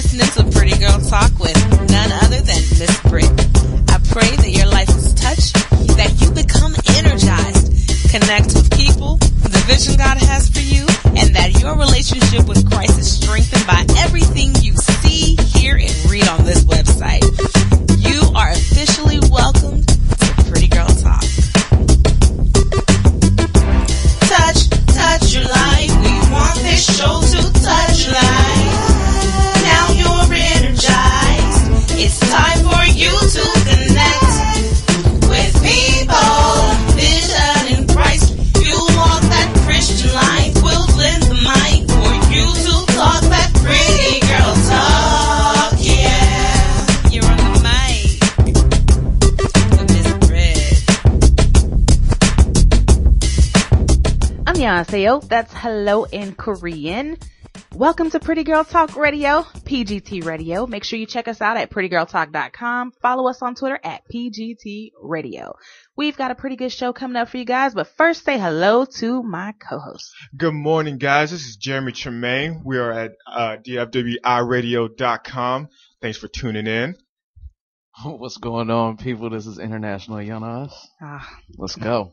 listening to Pretty Girl Talk with none other than Miss Brit. I pray that your life is touched, that you become energized, connect with people, the vision God has for you, and that your relationship with Christ is strengthened by everything you see, hear, and read on this website. You are officially welcomed to Pretty Girl Talk. Touch your life. We want this show to touch your life. Now you're energized. It's time for you to connect with people, vision in Christ. You walk that Christian life. We'll lend the mic for you to talk that pretty girl talk. Yeah, you're on the mic with Miss Brit. Annyeonghaseyo, that's hello in Korean. Welcome to Pretty Girl Talk Radio, PGT Radio. Make sure you check us out at prettygirltalk.com. Follow us on Twitter at PGT Radio. We've got a pretty good show coming up for you guys, but first say hello to my co-host. Good morning, guys. This is Jeremy Tremaine. We are at DFWIRadio.com. Thanks for tuning in. What's going on, people? This is International Jonas. Let's go.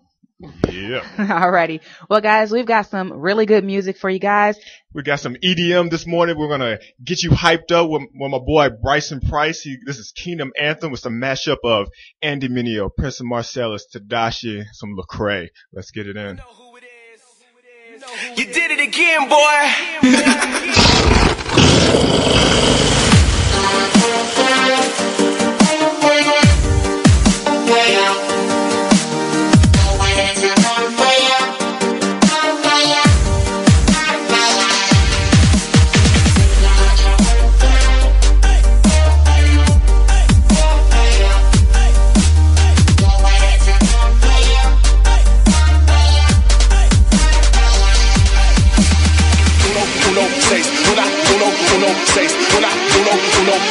Yeah. Alrighty. Well, guys, we've got some really good music for you guys. We got some EDM this morning. We're going to get you hyped up with my boy Bryson Price. This is Kingdom Anthem with some mashup of Andy Mineo, Prince of Marcellus, Tadashi, some Lecrae. Let's get it in. You know who it is. You did it again, boy.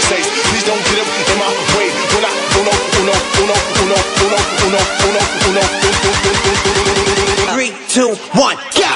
Please don't get up in my way. Three, two, one, go!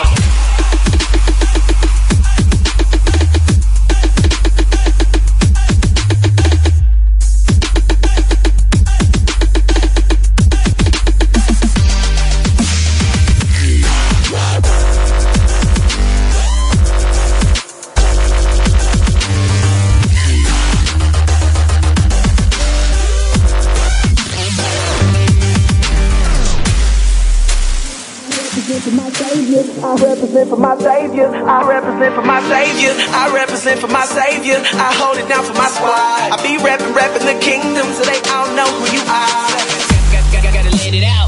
I represent for my savior. I represent for my savior. I represent for my savior. I hold it down for my squad. I be repping the kingdom so they all know who you are. Gotta let it out.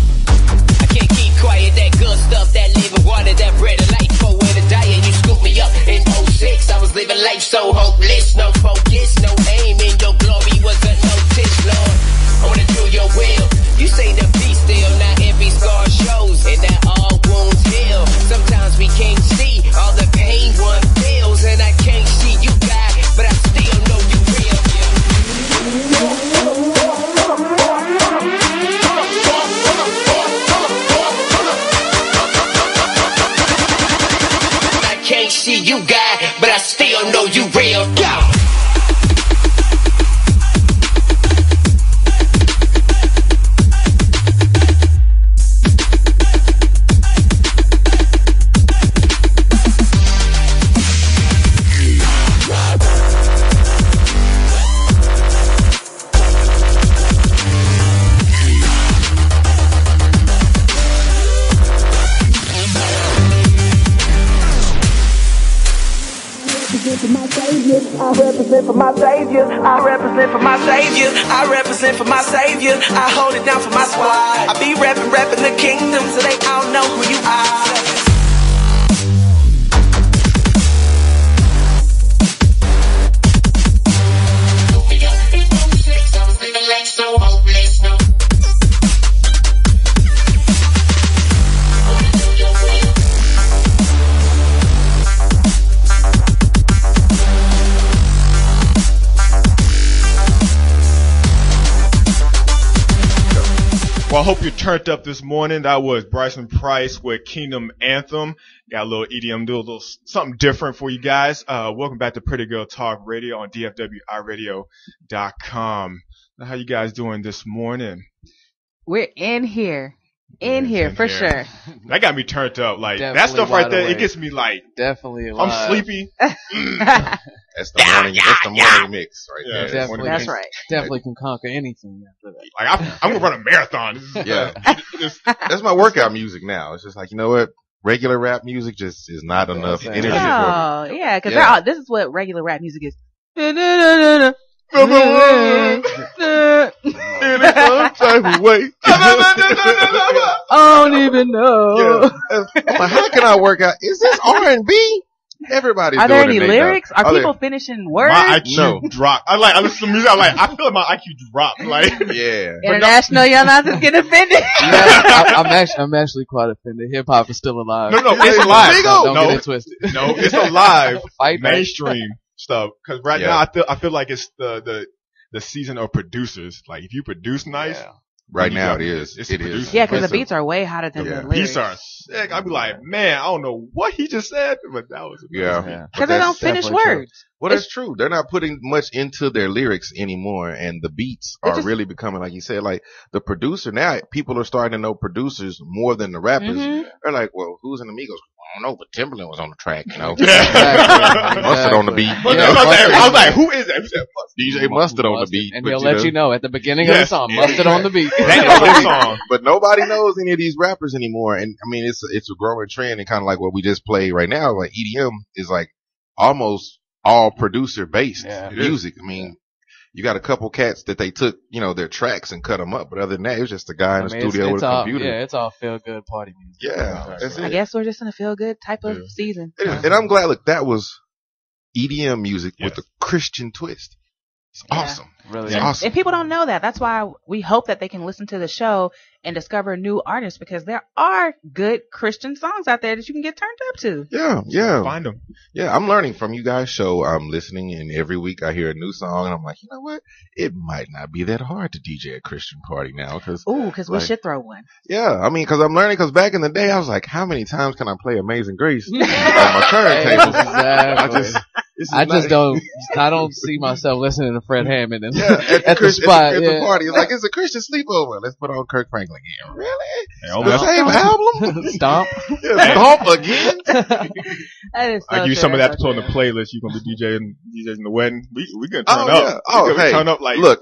I can't keep quiet. That good stuff, that living water, that bread of life. For where to die and you scooped me up in '06. I was living life so hopeless, no focus, no aim. In your glory was a notice, Lord. I wanna do your will. You say the be still, not every scar shows, and that all wounds heal. Sometimes we can't see all the pain one feels, and I can't see you, God, but I still know you real. I can't see you, God, but I still know you real. Go! I represent for my savior. I represent for my savior. I represent for my savior. I hold it down for my squad. I be repping the kingdom so they all know who you are. So hopeless, no. I hope you're turned up this morning. That was Bryson Price with Kingdom Anthem. Got a little EDM, do a little something different for you guys. Welcome back to Pretty Girl Talk Radio on DFWIRadio.com. How you guys doing this morning? We're in here. In here, for sure. That got me turned up. Like, Definitely that stuff right there, awake. it gets me like, Definitely alive. I'm sleepy. That's the morning mix right there. Definitely, That's right. Definitely can conquer anything after that. Like, I'm going to run a marathon. Yeah. That's my workout music now. It's just like, you know what? Regular rap music just is not enough energy for me. Oh, yeah, because this is what regular rap music is. Type of way. I don't even know. Yeah. I'm like, how can I work out? Is this R&B? Everybody's Are doing there any it lyrics? now. Are people finishing words? My IQ dropped. I listen to music. I feel like my IQ dropped. Like, Yeah. International Young Nuts is getting offended. I'm actually quite offended. Hip hop is still alive. No, it's alive. Don't get it twisted. No, it's alive. Fight back. Mainstream stuff. Cause right now I feel like it's the season of producers. Like, if you produce nice. Yeah. Right now it It's is. It is. Yeah, because the beats are way hotter than Yeah. the lyrics. Beats are sick. I'd be like, man, I don't know what he just said, but that was amazing. Yeah. Because they don't finish definitely words. Well, that's true. They're not putting much into their lyrics anymore, and the beats are really becoming, like you said, like the producer. Now, people are starting to know producers more than the rappers. Mhm. They're like, well, who's in the Migos? I don't know, but Timberland was on the track, you know. Exactly. Mustard on the beat. But You know? I was like, who is that? Who said DJ Mustard on the beat. And but he'll let you know at the beginning of the Yes. song. Mustard on the beat. That know this song. But nobody knows any of these rappers anymore. And I mean, it's a growing trend, and kind of like what we just played right now. Like EDM is like almost all producer based music. I mean, you got a couple cats that they took, their tracks and cut them up. But other than that, it was just a guy in the studio with a computer. Yeah, it's all feel good party music. Yeah, that's I it. guess we're just in a feel good type of season. It is. And I'm glad, look, that was EDM music with a Christian twist. It's awesome. Really It's awesome. And people don't know that. That's why we hope that they can listen to the show and discover new artists, because there are good Christian songs out there that you can get turned up to. Yeah. Find them. Yeah, I'm learning from you guys' show. I'm listening, and every week I hear a new song, and I'm like, you know what? It might not be that hard to DJ a Christian party now. Because we should throw one. Yeah, I mean, because I'm learning. Because back in the day, I was like, how many times can I play Amazing Grace on my turntables? Exactly. I don't see myself listening to Fred Hammond and at the spot. At the party. It's like, it's a Christian sleepover. Let's put on Kirk Franklin again. Really? Hey, The same album? Stomp. Stomp again? That is so I give you true. some of that to That's put on so the true. playlist. You're going to be DJing in the wedding. We going to turn Yeah. up. We Hey, turn up like. look,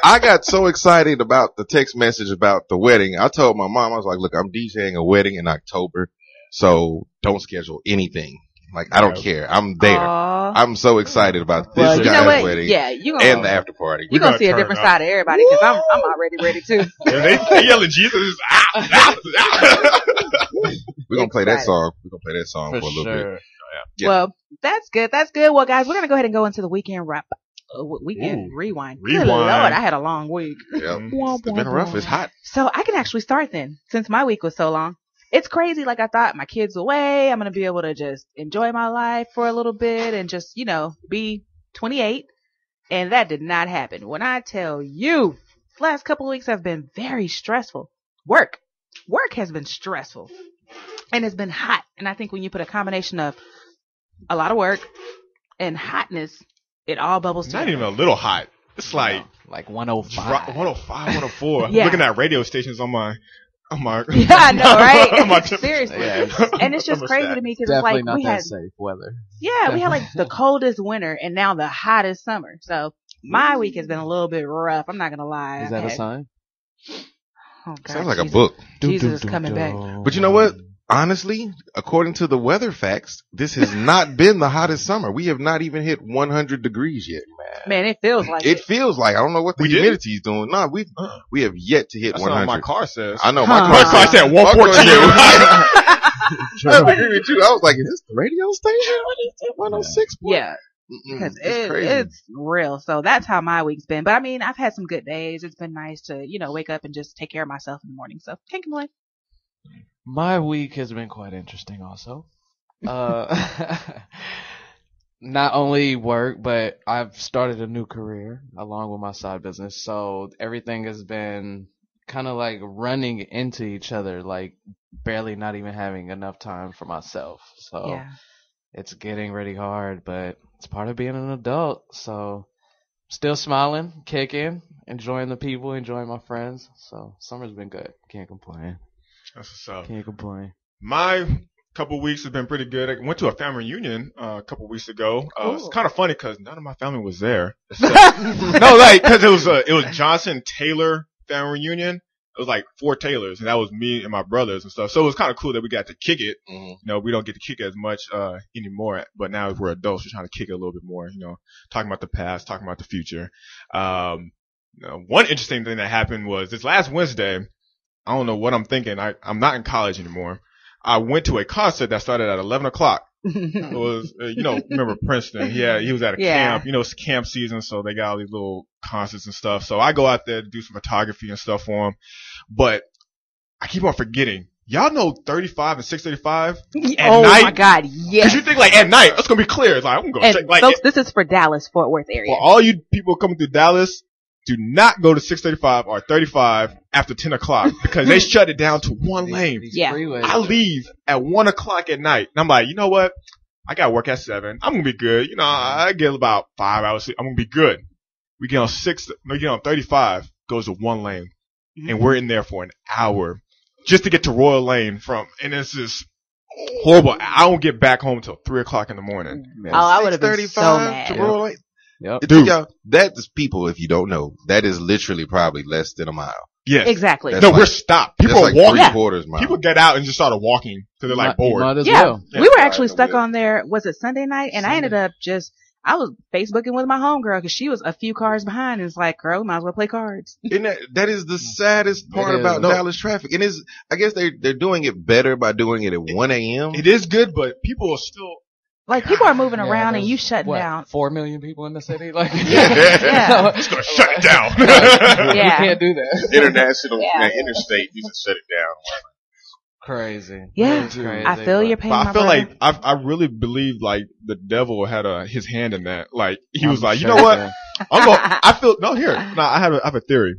I got so excited about the text message about the wedding. I told my mom, I was like, look, I'm DJing a wedding in October, so don't schedule anything. Like, I don't care. I'm there. Aww. I'm so excited about this Well, you know guy's what? wedding Yeah, you and the after party. You're going to see a turn different up. side of everybody, because I'm already ready too. They yelling Jesus. We're going to play that song. We're going to play that song for a little bit. Yeah. Well, that's good. That's good. Well, guys, we're going to go ahead and go into the weekend wrap. Weekend rewind. Good Rewind. Lord, I had a long week. Yeah. It's been rough. It's hot. So I can actually start then, since my week was so long. It's crazy. Like, I thought, my kid's away. I'm going to be able to just enjoy my life for a little bit and just, be 28. And that did not happen. When I tell you, the last couple of weeks have been very stressful. Work has been stressful. And it's been hot. And I think when you put a combination of a lot of work and hotness, it all bubbles Not together. even a little hot. It's like 105. 105, 104. Yeah. Looking at radio stations on my. Yeah, I know, right? my Seriously. Yeah, And it's just crazy to me because it's Definitely like not we that had, safe weather. we had like the coldest winter and now the hottest summer. So my week has been a little bit rough. I'm not gonna lie. Is that a sign? Oh, God, Sounds like a Jesus. book. Jesus is coming back. But you know what? Honestly, according to the weather facts, this has not been the hottest summer. We have not even hit 100 degrees yet. Man, it feels like It feels like, I don't know what the We did? humidity is doing. No, we have yet to hit That's 100. not what my car says. I know Huh. my My car car said 114. I agree with you. I was like, is this the radio station? What is it? 106? yeah, because It's crazy. it's real. So that's how my week's been. But I mean, I've had some good days. It's been nice to, wake up and just take care of myself in the morning. So can't complain. My week has been quite interesting also. Not only work, but I've started a new career along with my side business. So everything has been kind of like running into each other, like barely not even having enough time for myself. So it's getting really hard, but it's part of being an adult. So still smiling, kicking, enjoying the people, enjoying my friends. So summer's been good. Can't complain. That's what's up. Can't complain. My couple weeks have been pretty good. I went to a family reunion a couple weeks ago. It's kind of funny because none of my family was there. No, like because it was Johnson Taylor family reunion. It was like 4 Taylors, and that was me and my brothers and stuff. So it was kind of cool that we got to kick it. You know, we don't get to kick it as much anymore, but now as we're adults, we're trying to kick it a little bit more. You know, talking about the past, talking about the future. One interesting thing that happened was this last Wednesday. I don't know what I'm thinking. I'm not in college anymore. I went to a concert that started at 11 o'clock. It was, remember Princeton? Yeah, he was at a camp. You know, it's camp season, so they got all these little concerts and stuff. So I go out there to do some photography and stuff for them. But I keep on forgetting. Y'all know 35 and 635 at night? Oh my God, yes. Cause you think like at night, it's gonna be clear. It's like, I'm gonna check. Like, folks, this is for Dallas, Fort Worth area. For all you people coming through Dallas, do not go to 635 or 35 after 10 o'clock because they shut it down to one lane. I leave at 1 o'clock at night. And I'm like, you know what? I got to work at 7. I'm going to be good. You know, I get about 5 hours sleep. I'm going to be good. We get on 35, goes to one lane. And we're in there for an hour just to get to Royal Lane and it's just horrible. I don't get back home till 3 o'clock in the morning. I would have been so mad. To Royal Lane? Yep. Dude, that is people, if you don't know, that is literally probably less than a mile. Yes. Exactly. No, we're stopped. People are walking. 3/4 mile. People get out and just started walking because they're like bored. Might as well. We were actually stuck on there. Was it Sunday night? And I ended up I was Facebooking with my homegirl because she was a few cars behind. And it's like, girl, we might as well play cards. And that is the saddest part about Dallas traffic. And I guess they're doing it better by doing it at 1 a.m. It is good, but people are still. Like, people are moving around and you shutting down. 4 million people in the city? Like, It's going to shut it down. You can't do that. International interstate, you just shut it down. Crazy. Yeah. Crazy, I feel your pain. I feel like, I really believe like the devil had his hand in that. Like, he was like, you know what? I have a theory.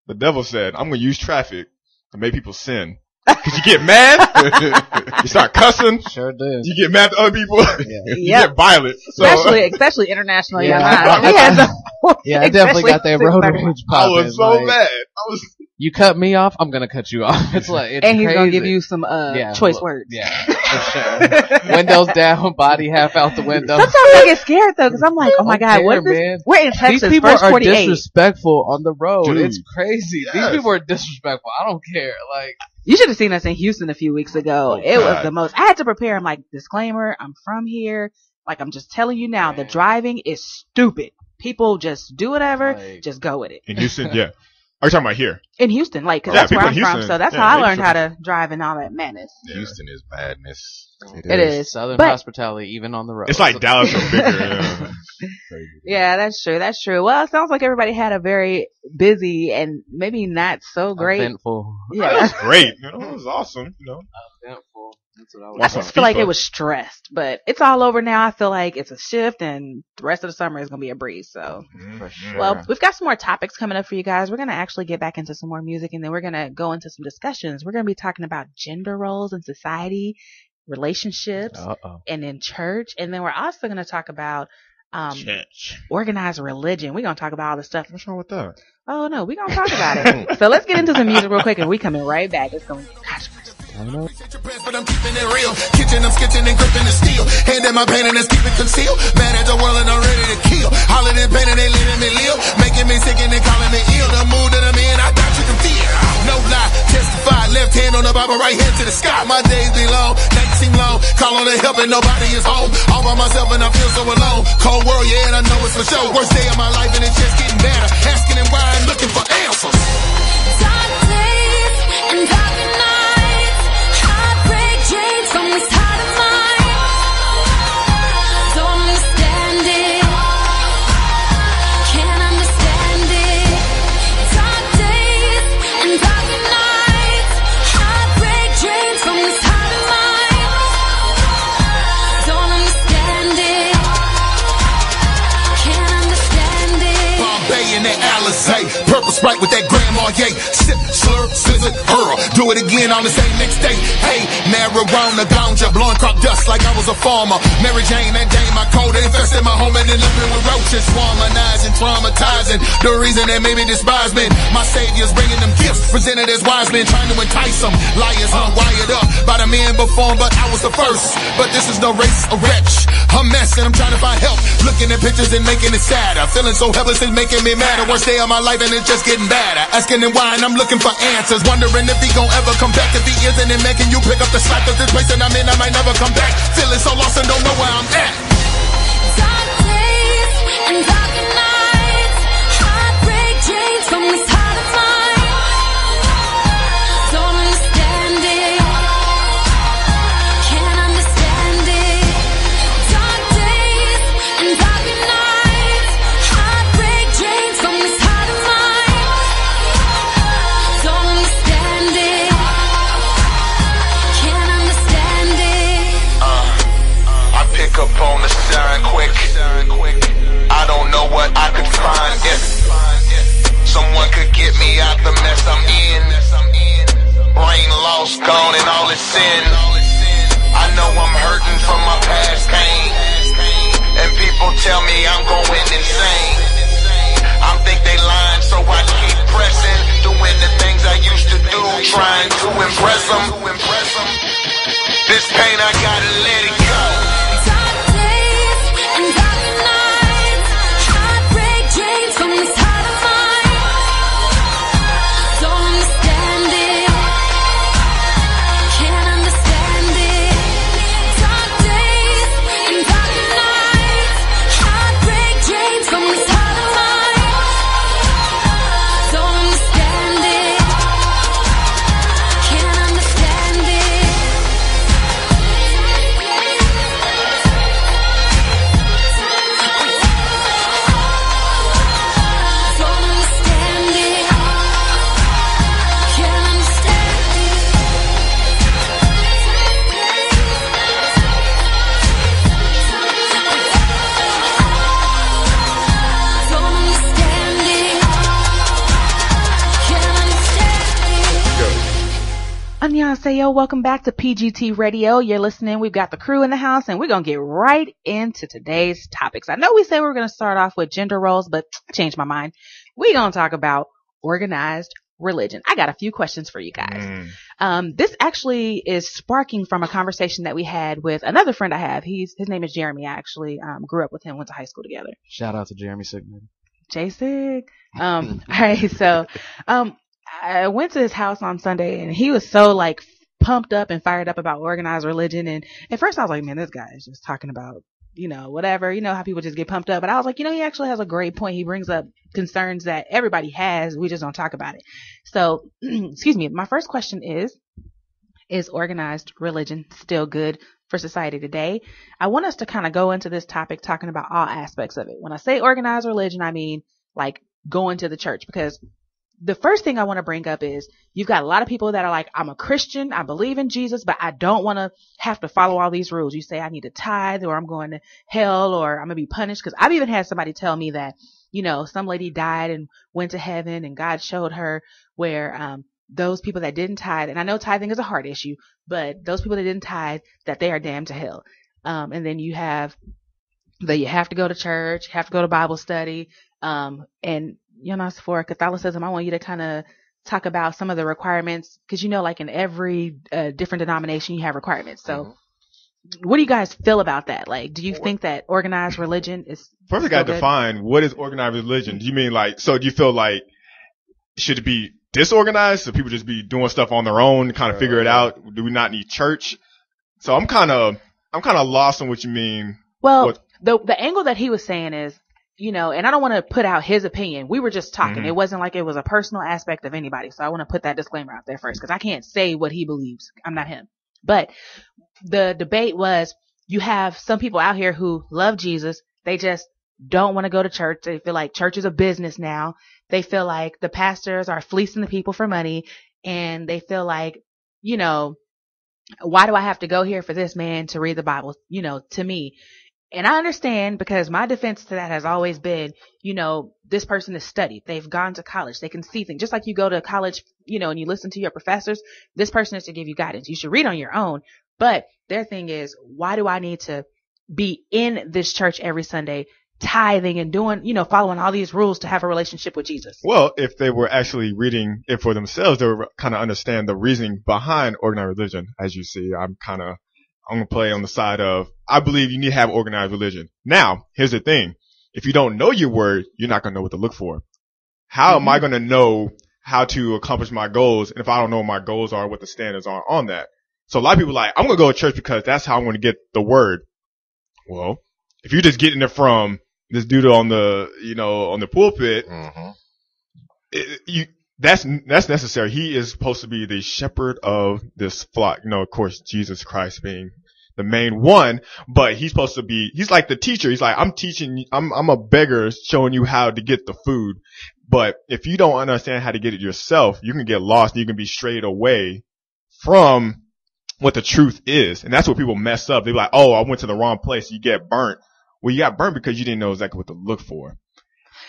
The devil said, I'm going to use traffic to make people sin. Cause you get mad, you start cussing. Sure did. You get mad at other people. You get violent. So, especially international. I definitely got that road rage popping. I was so mad. You cut me off, I'm gonna cut you off. It's like, it's and he's crazy. Gonna give you some choice words. Yeah, for sure. Windows down, body half out the window. Sometimes I get scared though, because I'm like, oh my God, what is this? Man. We're in Texas. These people first are 48. disrespectful on the road. Dude, it's crazy. yes. These people are disrespectful. I don't care. Like, you should have seen us in Houston a few weeks ago. It was the most. I had to prepare. I'm like, disclaimer, I'm from here. Like, I'm just telling you now, the driving is stupid. People just do whatever, just go with it. In Houston, yeah. Are you talking about here? In Houston, like, cause that's where I'm from. So that's how I learned how to drive and all that madness. Yeah. Houston is madness. It is. Southern hospitality, even on the road. It's like Dallas or bigger. Yeah, that's true. That's true. Well, it sounds like everybody had a very busy and maybe not so great. Eventful. Yeah. It was great. You know, it was awesome. You know. Eventful. That's what I just feel like it was stressed, but it's all over now. I feel like it's a shift and the rest of the summer is going to be a breeze. So, for sure. Well, we've got some more topics coming up for you guys. We're going to actually get back into some more music and then we're going to go into some discussions. We're going to be talking about gender roles in society, relationships, and in church. And then we're also going to talk about organized religion. We're going to talk about all the stuff. What's wrong with that? Oh, no, we're going to talk about it. So let's get into some music real quick and we coming right back. It's going to be but I'm keeping it real. Kitchen, I'm sketching and gripping the steel. Hand in my pain and it's keeping concealed. Mad at the world and I'm ready to kill. Holiday pain and they letting me live. Making me sick and they calling me ill. The mood that I'm in, I got you to feel. No lie, testify. Left hand on the Bible, right hand to the sky. My days be long, nights seem long. Call on the help and nobody is home. All by myself and I feel so alone. Cold world, yeah, and I know it's for sure. Worst day of my life and it's just getting better. Asking and why I'm looking for answers. Dark days and dark nights. Heartbreak dreams from this heart of mine. Don't understand it. Can't understand it. Dark days and dark nights. Heartbreak dreams from this heart of mine. Don't understand it. Can't understand it. Bombay in that Alizé. Purple Sprite with that Grandma, yay. Sip, slur, scissor, hurl. Do it again on the same next day. Hey, marijuana, ganja, blowing crop dust like I was a farmer. Mary Jane, that Jane, my cold infested my home and then living with roaches, womanizing, traumatizing. The reason they made me despise men. My savior's bringing them gifts, presented as wise men, trying to entice them. Liars wired up by the men before, but I was the first. But this is no race, a wretch, a mess, and I'm trying to find help. Looking at pictures and making it sadder. Feeling so helpless and making me mad. Worst day of my life and it's just getting badder. Asking him why and I'm looking for answers. Wondering if he gon' ever come back. If he isn't, then man, can you pick up the slack? Cause this place that I'm in, I might never come back. Feeling so lost and don't know where I'm at. Dark days and darker nights, heartbreak dreams from this heart of mine. Don't understand it, can't understand it. Dark days and darker nights, heartbreak dreams from this heart of mine. Don't understand it, can't understand it. I pick up on the sign quick. I don't know what I could find if someone could get me out the mess I'm in. Brain lost, gone, and all is sin. I know I'm hurting from my past pain, and people tell me I'm going insane. I think they lying, so I keep pressing, doing the things I used to do, trying to impress them. This pain, I gotta let it go. Dark days and darker nights, heartbreak dreams from this heart of mine. Don't understand it, can't understand it. Dark days and darker nights, heartbreak dreams from this heart of mine. Don't understand it, can't understand it. Don't understand it, can't understand it. Don't understand it, can't understand it. Annyeonghaseyo, welcome back to PGT Radio. You're listening. We've got the crew in the house, and we're going to get right into today's topics. I know we said we were going to start off with gender roles, but I changed my mind. We're going to talk about organized religion. I got a few questions for you guys. This actually is sparking from a conversation that we had with another friend I have. His name is Jeremy. I actually grew up with him, went to high school together. Shout out to Jeremy Sigmund. J-Sig. All right. So, I went to his house on Sunday and he was so like pumped up and fired up about organized religion. And at first I was like, man, this guy is just talking about, whatever, how people just get pumped up. But I was like, he actually has a great point. He brings up concerns that everybody has. We just don't talk about it. So, excuse me. My first question is organized religion still good for society today? I want us to kind of go into this topic talking about all aspects of it. When I say organized religion, I mean like going to the church, because the first thing I want to bring up is you've got a lot of people that are like, I'm a Christian, I believe in Jesus, but I don't want to have to follow all these rules. You say I need to tithe, or I'm going to hell, or I'm going to be punished. Because I've even had somebody tell me that, some lady died and went to heaven and God showed her where those people that didn't tithe, and I know tithing is a hard issue, but those people that didn't tithe, that they are damned to hell. And then you have that you have to go to church, you have to go to Bible study, and for Catholicism, I want you to kind of talk about some of the requirements, because like in every different denomination you have requirements. So what do you guys feel about that? Like, do you think that organized religion is first? I got to define what is organized religion. Do you mean so do you feel like should it be disorganized, so people just be doing stuff on their own to kind of figure it out? Do we not need church? So I'm kind of lost on what you mean. Well, the angle that he was saying is, and I don't want to put out his opinion. We were just talking. Mm-hmm. It wasn't like it was a personal aspect of anybody. So I want to put that disclaimer out there first, because I can't say what he believes. I'm not him. But the debate was, you have some people out here who love Jesus. They just don't want to go to church. They feel like church is a business now. They feel like the pastors are fleecing the people for money. And they feel like, why do I have to go here for this man to read the Bible, to me? And I understand, because my defense to that has always been, this person has studied. They've gone to college. They can see things. Just like you go to college, and you listen to your professors, this person is to give you guidance. You should read on your own. But their thing is, why do I need to be in this church every Sunday, tithing and doing, following all these rules to have a relationship with Jesus? Well, if they were actually reading it for themselves, they would kind of understand the reasoning behind organized religion. As you see, I'm going to play on the side of, I believe you need to have organized religion. Now, here's the thing. If you don't know your word, you're not going to know what to look for. How am I going to know how to accomplish my goals if I don't know what my goals are, what the standards are on that? So a lot of people are like, I'm going to go to church because that's how I'm going to get the word. Well, if you're just getting it from this dude on the, on the pulpit, that's necessary. He is supposed to be the shepherd of this flock. Of course, Jesus Christ being the main one, but he's supposed to be, he's like the teacher. He's like, I'm teaching, I'm a beggar showing you how to get the food. But if you don't understand how to get it yourself, you can get lost and you can be strayed away from what the truth is. And that's what people mess up. They're like, oh, I went to the wrong place. You get burnt. Well, you got burnt because you didn't know exactly what to look for.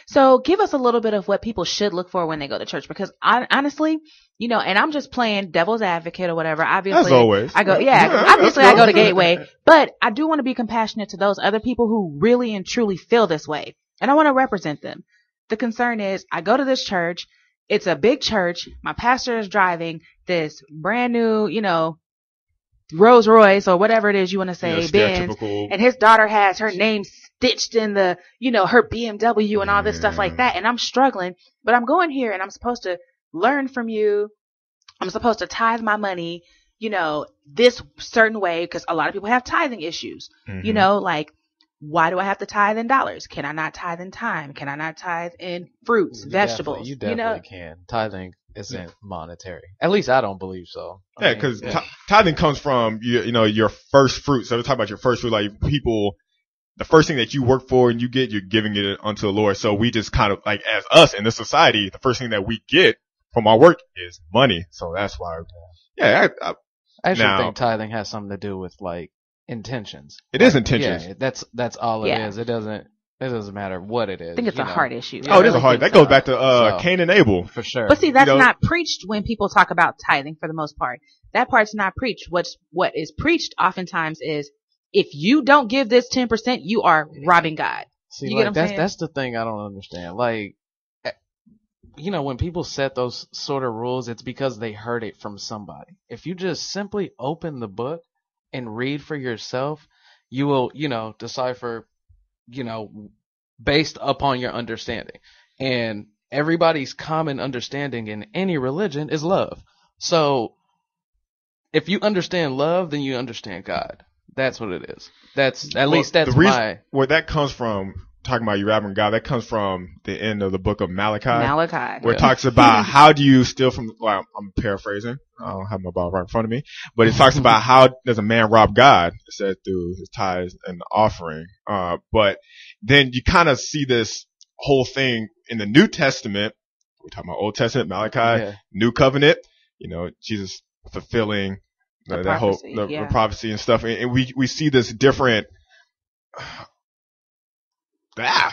So give us a little bit of what people should look for when they go to church, because honestly, and I'm just playing devil's advocate or whatever. Obviously, as always. Obviously I go to Gateway, but I do want to be compassionate to those other people who really and truly feel this way. And I want to represent them. The concern is, I go to this church. It's a big church. My pastor is driving this brand new, Rolls Royce or whatever it is you want to say, Benz, and his daughter has her name stitched in the, her BMW and all this stuff like that. And I'm struggling, but I'm going here and I'm supposed to learn from you. I'm supposed to tithe my money, this certain way, because a lot of people have tithing issues. Like, why do I have to tithe in dollars? Can I not tithe in time? Can I not tithe in fruits, vegetables? You definitely can. Tithing isn't monetary. At least I don't believe so. Yeah, because tithing comes from your first fruit. So we're talking about your first fruit, like people, the first thing that you work for and you get, you're giving it unto the Lord. So we just kind of like, as us in this society, the first thing that we get from our work is money. So that's why. I actually think tithing has something to do with like intentions. It is intentions. Yeah, that's all it is. It doesn't matter what it is. I think it's a heart issue. Oh, it is a heart. That goes back to Cain and Abel. For sure. But see, that's not preached when people talk about tithing for the most part. That part's not preached. What is preached oftentimes is, if you don't give this 10%, you are robbing God. See, you get what I'm saying? That's the thing I don't understand. Like, when people set those sort of rules, it's because they heard it from somebody. If you just simply open the book and read for yourself, you will, decipher, based upon your understanding. And everybody's common understanding in any religion is love. So if you understand love, then you understand God. That's what it is. That's where that comes from. Talking about you robbing God, that comes from the end of the book of Malachi. Where it talks about how do you steal from, well, I'm paraphrasing. I don't have my Bible right in front of me. But it talks about how does a man rob God? It says through his tithes and offering. But then you kind of see this whole thing in the New Testament. We're talking about Old Testament, Malachi, New Covenant, Jesus fulfilling the prophecy and stuff. And we see this different,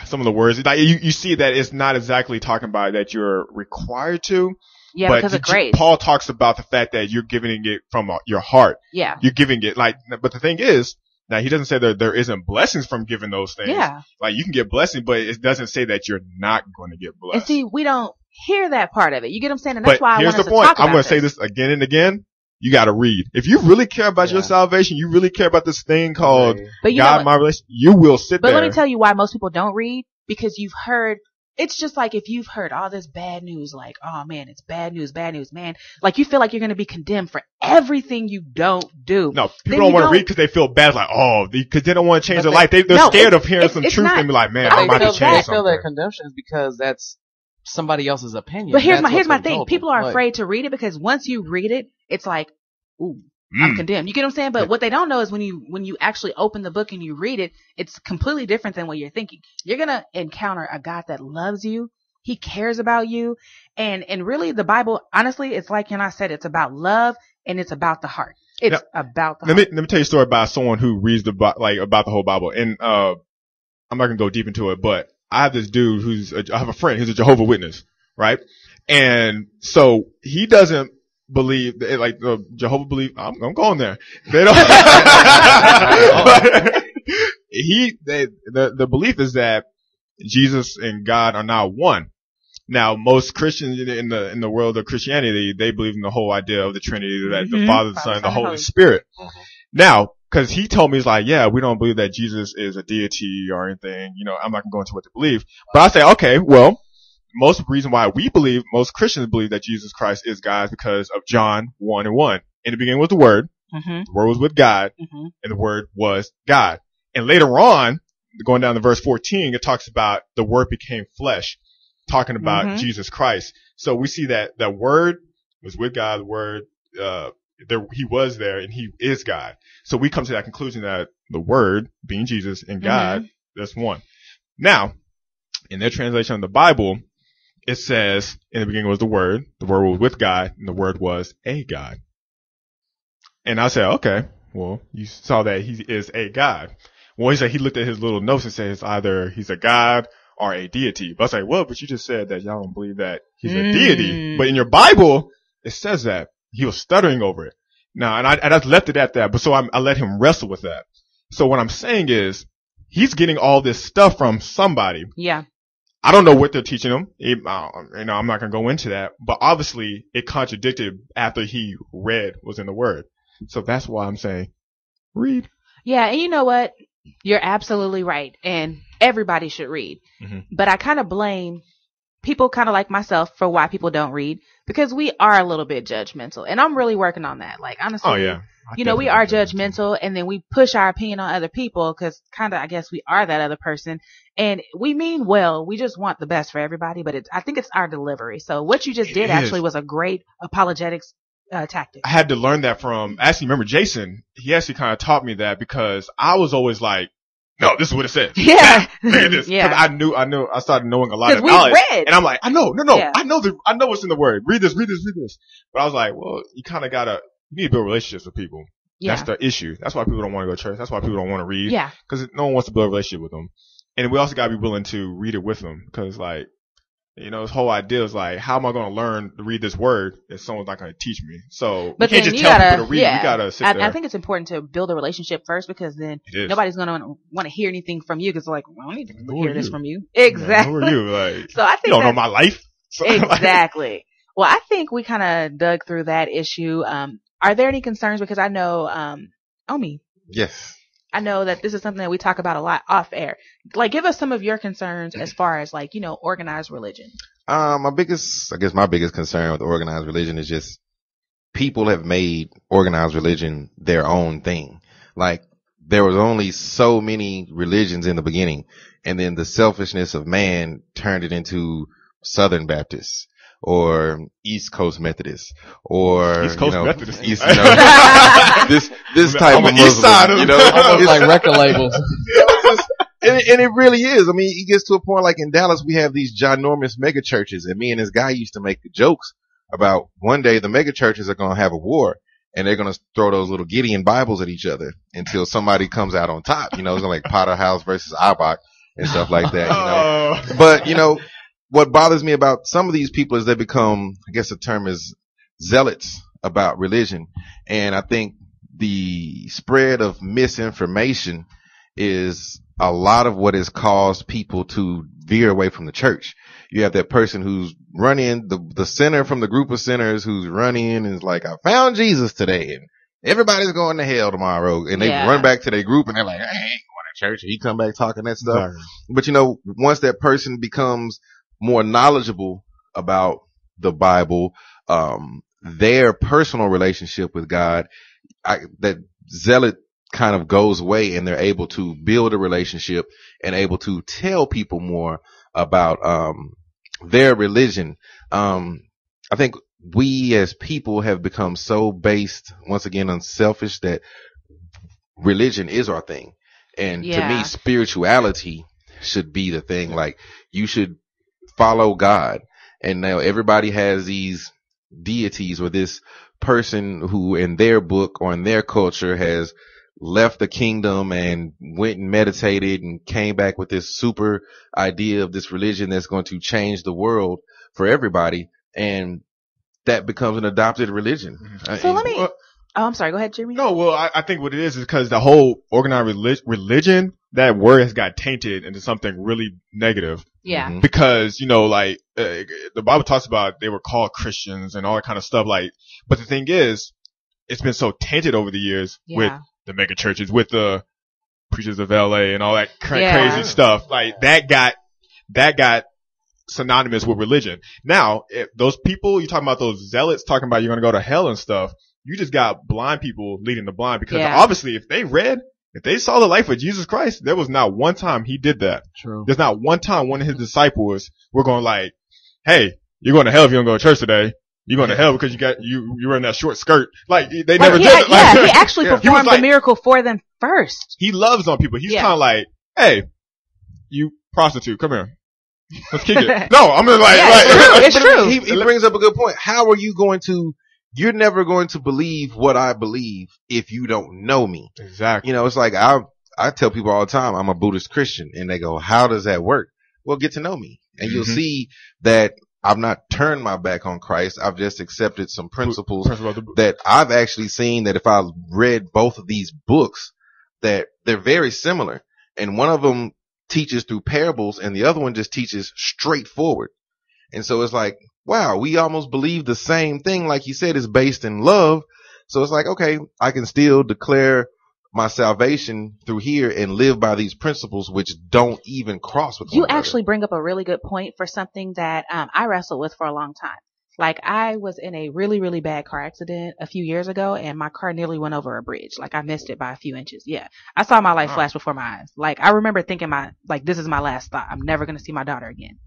some of the words, like you see that it's not exactly talking about that you're required to. Yeah, but because of grace. Paul talks about the fact that you're giving it from your heart. Yeah. You're giving it but the thing is, now he doesn't say that there isn't blessings from giving those things. Yeah. Like you can get blessings, but it doesn't say that you're not going to get blessed. And see, we don't hear that part of it. You get what I'm saying? And that's why I want us to talk about Here's the point. I'm going to say this again and again. You got to read. If you really care about your salvation, you really care about this thing called God, my relation, you will sit there. But let me tell you why most people don't read. Because you've heard, it's just like if you've heard all this bad news, like, oh man, it's bad news, man. Like you feel like you're going to be condemned for everything you don't do. No, people don't want to read because they feel bad, like, because they don't want to change their life. They're scared of hearing some truth and be like, man, I might have changed something. They feel that condemnation is because that's somebody else's opinion. But here's my thing. People are afraid to read it because once you read it, it's like, ooh, I'm condemned. You get what I'm saying? But what they don't know is when you actually open the book and you read it, it's completely different than what you're thinking. You're going to encounter a God that loves you. He cares about you. And really the Bible, honestly, it's like, I said, it's about love and it's about the heart. It's about the let me tell you a story about someone who reads about the whole Bible. And, I'm not going to go deep into it, but I have this dude I have a friend who's a Jehovah's Witness, right? And so he doesn't believe like the Jehovah believe. I'm going there. They don't. The belief is that Jesus and God are now one. Now, most Christians in the world of Christianity, they believe in the whole idea of the Trinity, that the Father, the Son, and the Holy Spirit. Now, because he told me, he's like, yeah, we don't believe that Jesus is a deity or anything. I'm not gonna go into what they believe, but I say, okay, well. Most reason why most Christians believe that Jesus Christ is God is because of John 1:1. In the beginning was the Word. The Word was with God, and the Word was God. And later on, going down to verse 14, it talks about the Word became flesh, talking about Jesus Christ. So we see that the Word was with God, the Word, he was there, and he is God. So we come to that conclusion that the Word, being Jesus, and God, that's one. Now, in their translation of the Bible, it says, in the beginning was the Word was with God, and the Word was a God. And I said, okay, well, you saw that he is a God. Well, he said he looked at his little notes and said it's either he's a God or a deity. But I was like, well, but you just said that y'all don't believe that he's a deity. But in your Bible, it says that. He was stuttering over it. Now, and I just left it at that, but so I let him wrestle with that. So what I'm saying is, he's getting all this stuff from somebody. Yeah. I don't know what they're teaching him. I'm not going to go into that, but obviously it contradicted after he read was in the Word. So that's why I'm saying read. Yeah. And you know what? You're absolutely right. And everybody should read, but I kind of blame people kind of like myself for why people don't read, because we are a little bit judgmental, and I'm really working on that. Like, honestly, we are judgmental, and then we push our opinion on other people because kind of, I guess we are that other person, and we mean well. We just want the best for everybody, but I think it's our delivery. So what you just did actually was a great apologetics tactic. I had to learn that from, actually, remember Jason, he actually kind of taught me that, because I was always like, no, this is what it says. Yeah. Look at this. Yeah. I started knowing a lot of knowledge. Read. And I'm like, no. Yeah. I know what's in the Word. Read this. But I was like, well, you need to build relationships with people. Yeah. That's the issue. That's why people don't want to go to church. That's why people don't want to read. Yeah. Because no one wants to build a relationship with them. And we also got to be willing to read it with them. Because this whole idea is like, how am I going to learn to read this Word if someone's not going to teach me? So you can't just tell people to read. You got to sit there. I think it's important to build a relationship first, because then nobody's going to want to hear anything from you, because they're like, well, I don't need to hear this from you. Exactly. Who are you? Like, so I think you don't know my life. So, exactly. Well, I think we kind of dug through that issue. Are there any concerns? Because I know, Omi. Yes. I know that this is something that we talk about a lot off air. Like, give us some of your concerns as far as organized religion. My biggest concern with organized religion is just people have made organized religion their own thing. Like, there was only so many religions in the beginning, and then the selfishness of man turned it into Southern Baptists or East Coast Methodists or East Coast Methodists. this type of Muslim, almost like record labels. And it really is. I mean, it gets to a point like in Dallas, we have these ginormous mega churches, and me and this guy used to make jokes about one day the mega churches are going to have a war, and they're going to throw those little Gideon Bibles at each other until somebody comes out on top. It's like Potter House versus Abach and stuff like that. But what bothers me about some of these people is they become, I guess the term is zealots about religion. And I think the spread of misinformation is a lot of what has caused people to veer away from the church. You have that person who's running, the sinner from the group of sinners who's running and is like, I found Jesus today and everybody's going to hell tomorrow. And they run back to their group and they're like, I ain't going to church. And he come back talking that stuff. Exactly. But once that person becomes more knowledgeable about the Bible, their personal relationship with God, that zealot kind of goes away, and they're able to build a relationship and able to tell people more about their religion. I think we as people have become so based, once again, on selfish that religion is our thing. And to me, spirituality should be the thing. Like, you should follow God. And now everybody has these deities or this person who in their book or in their culture has left the kingdom and went and meditated and came back with this super idea of this religion that's going to change the world for everybody, and that becomes an adopted religion. So let me. Oh, I'm sorry. Go ahead, Jimmy. No, well, I think what it is because the whole organized religion, that word has got tainted into something really negative. Yeah. Because, like, the Bible talks about they were called Christians and all that kind of stuff. Like, but the thing is, it's been so tainted over the years with the mega churches, with the preachers of LA and all that crazy stuff. Like, that got synonymous with religion. Now, if those people, you're talking about those zealots talking about you're going to go to hell and stuff, you just got blind people leading the blind because obviously if they saw the life of Jesus Christ, there was not one time he did that. True. There's not one time one of his disciples were going like, hey, you're going to hell if you don't go to church today. You're going to hell because you were in that short skirt. Like, they never did it. Yeah, he actually performed the miracle for them first. He loves on people. He's kind of like, hey, you prostitute, come here. Let's kick it. No, I'm like, it's true. He brings up a good point. How are you you're never going to believe what I believe if you don't know me. Exactly. It's like I tell people all the time, I'm a Buddhist Christian, and they go, how does that work? Well, get to know me, and you'll see that I've not turned my back on Christ. I've just accepted some principles that I've actually seen that if I read both of these books, that they're very similar. And one of them teaches through parables and the other one just teaches straightforward. And so it's like, wow, we almost believe the same thing. Like you said, is based in love. So it's like, okay, I can still declare my salvation through here and live by these principles, which don't even cross with you actually bring up a really good point for something that I wrestled with for a long time. Like, I was in a really, really bad car accident a few years ago, and my car nearly went over a bridge. Like, I missed it by a few inches. Yeah. I saw my life flash before my eyes. Like, I remember thinking this is my last thought. I'm never going to see my daughter again.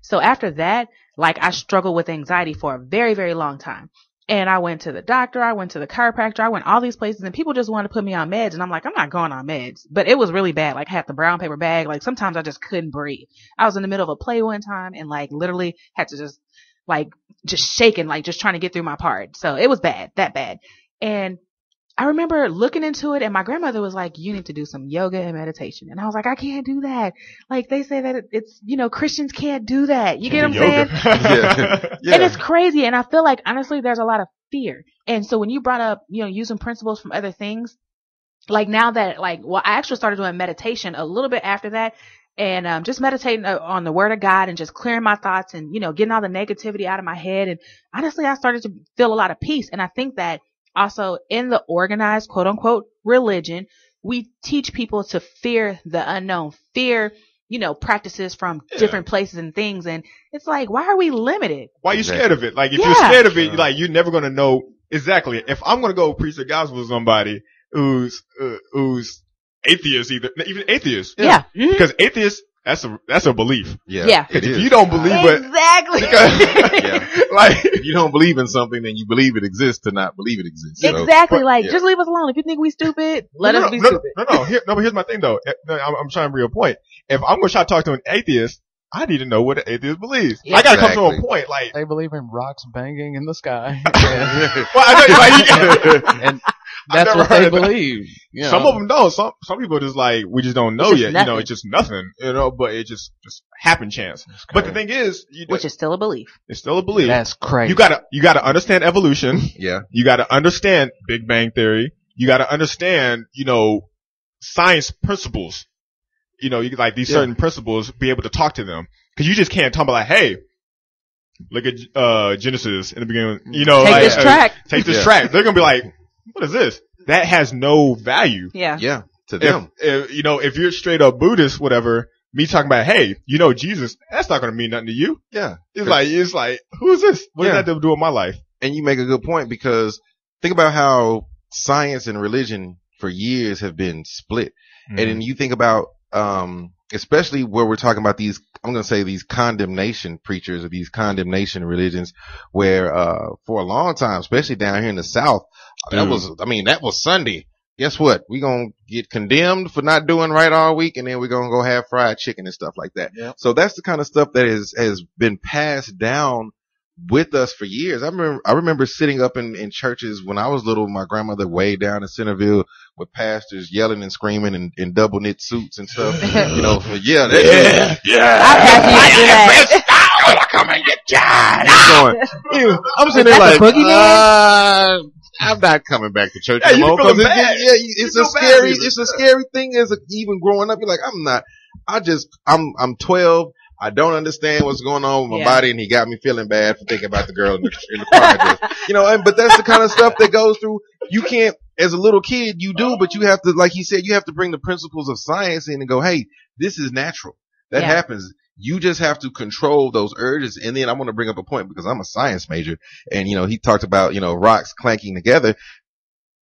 So after that, like, I struggled with anxiety for a very, very long time. And I went to the doctor, I went to the chiropractor, I went all these places, and people just wanted to put me on meds. And I'm like, I'm not going on meds. But it was really bad. Like, I had the brown paper bag. Like, sometimes I just couldn't breathe. I was in the middle of a play one time and, like, literally had to just shaking, like, just trying to get through my part. So it was bad, that bad. And I remember looking into it, and my grandmother was like, you need to do some yoga and meditation. And I was like, I can't do that. Like, they say that it's, Christians can't do that. You get what I'm saying? Yeah. And it's crazy. And I feel like, honestly, there's a lot of fear. And so when you brought up, using principles from other things, like, now that, like, well, I actually started doing meditation a little bit after that. And just meditating on the word of God and just clearing my thoughts and, getting all the negativity out of my head. And honestly, I started to feel a lot of peace. And I think that also in the organized, quote unquote, religion, we teach people to fear the unknown, fear, practices from different places and things. And it's like, why are we limited? Why are you scared of it? Like, if you're scared of it, like, you're never going to know exactly. If I'm going to go preach the gospel to somebody who's atheist, even atheist. Yeah. Mm-hmm. Because atheist, that's a belief. Yeah. If you don't believe it. Exactly. Like, if you don't believe in something, then you believe it exists to not believe it exists. Exactly. Just leave us alone. If you think we stupid, let us be stupid. No. But here's my thing though. I'm trying to bring a point. If I'm going to try to talk to an atheist, I need to know what an atheist believes. Yeah. I got to come to a point. Like, they believe in rocks banging in the sky. Well, I know, and that's what they believe. Some of them don't. Some people just like, we just don't know yet. Nothing. It's just nothing. But it just happen chance. But the thing is, which is still a belief. It's still a belief. That's crazy. You gotta understand evolution. Yeah. You gotta understand Big Bang Theory. You gotta understand, science principles. Like these certain principles, be able to talk to them. Cause you just can't talk about like, hey, look at, Genesis in the beginning, take this track. Take this track. They're gonna be like, what is this? That has no value. Yeah. Yeah. To them. If you're straight up Buddhist, whatever, me talking about, hey, Jesus, that's not gonna mean nothing to you. Yeah. It's like, who is this? What does that have to do with my life? And you make a good point because think about how science and religion for years have been split. Mm-hmm. And then you think about, especially where we're talking about these, I'm going to say these condemnation preachers or these condemnation religions where, for a long time, especially down here in the South, that was Sunday. Guess what? We're going to get condemned for not doing right all week. And then we're going to go have fried chicken and stuff like that. Yep. So that's the kind of stuff that has been passed down with us for years. I remember sitting up in churches when I was little, my grandmother way down in Centerville with pastors yelling and screaming in double knit suits and stuff. You know, yeah. I come and get you. I'm sitting there like, I'm not coming back to church anymore because it's a scary thing as even growing up. You're like, I'm 12. I don't understand what's going on with my body, and he got me feeling bad for thinking about the girl in the car. You know, but that's the kind of stuff that goes through. You can't, as a little kid, you do, but you have to, like he said, you have to bring the principles of science in and go, hey, this is natural. That happens. You just have to control those urges. And then I want to bring up a point because I'm a science major, and, you know, he talked about, you know, rocks clanking together.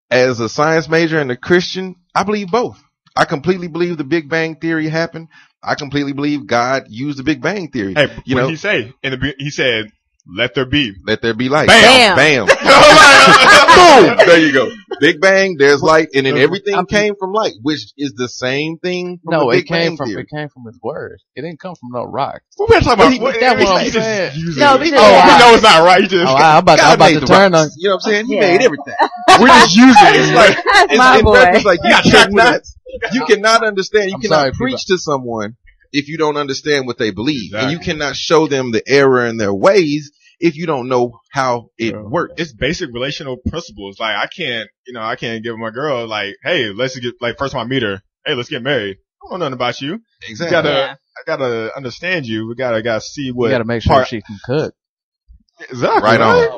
As a science major and a Christian, I believe both. I completely believe the Big Bang Theory happened. I completely believe God used the Big Bang Theory. Hey, what did he say? He said, let there be. Let there be light. Bam. Bam. Boom. There you go. Big Bang, there's light, and then everything came from light, which is the same thing from the Big Bang Theory. It came from his word. It didn't come from no rock. We're talking about that's what I'm saying. No, we know it's not right. I'm about to turn on. You know what I'm saying? He made everything. We're just using it. It's like, it's like you cannot understand. You cannot preach to someone if you don't understand what they believe. Exactly. And you cannot show them the error in their ways if you don't know how it works. It's basic relational principles. Like, I can't give my girl, like, hey, let's get, like, first time I meet her, hey, let's get married. I don't know nothing about you. Exactly. I gotta understand you. We gotta see what. You gotta make sure she can cook. Exactly. Right on.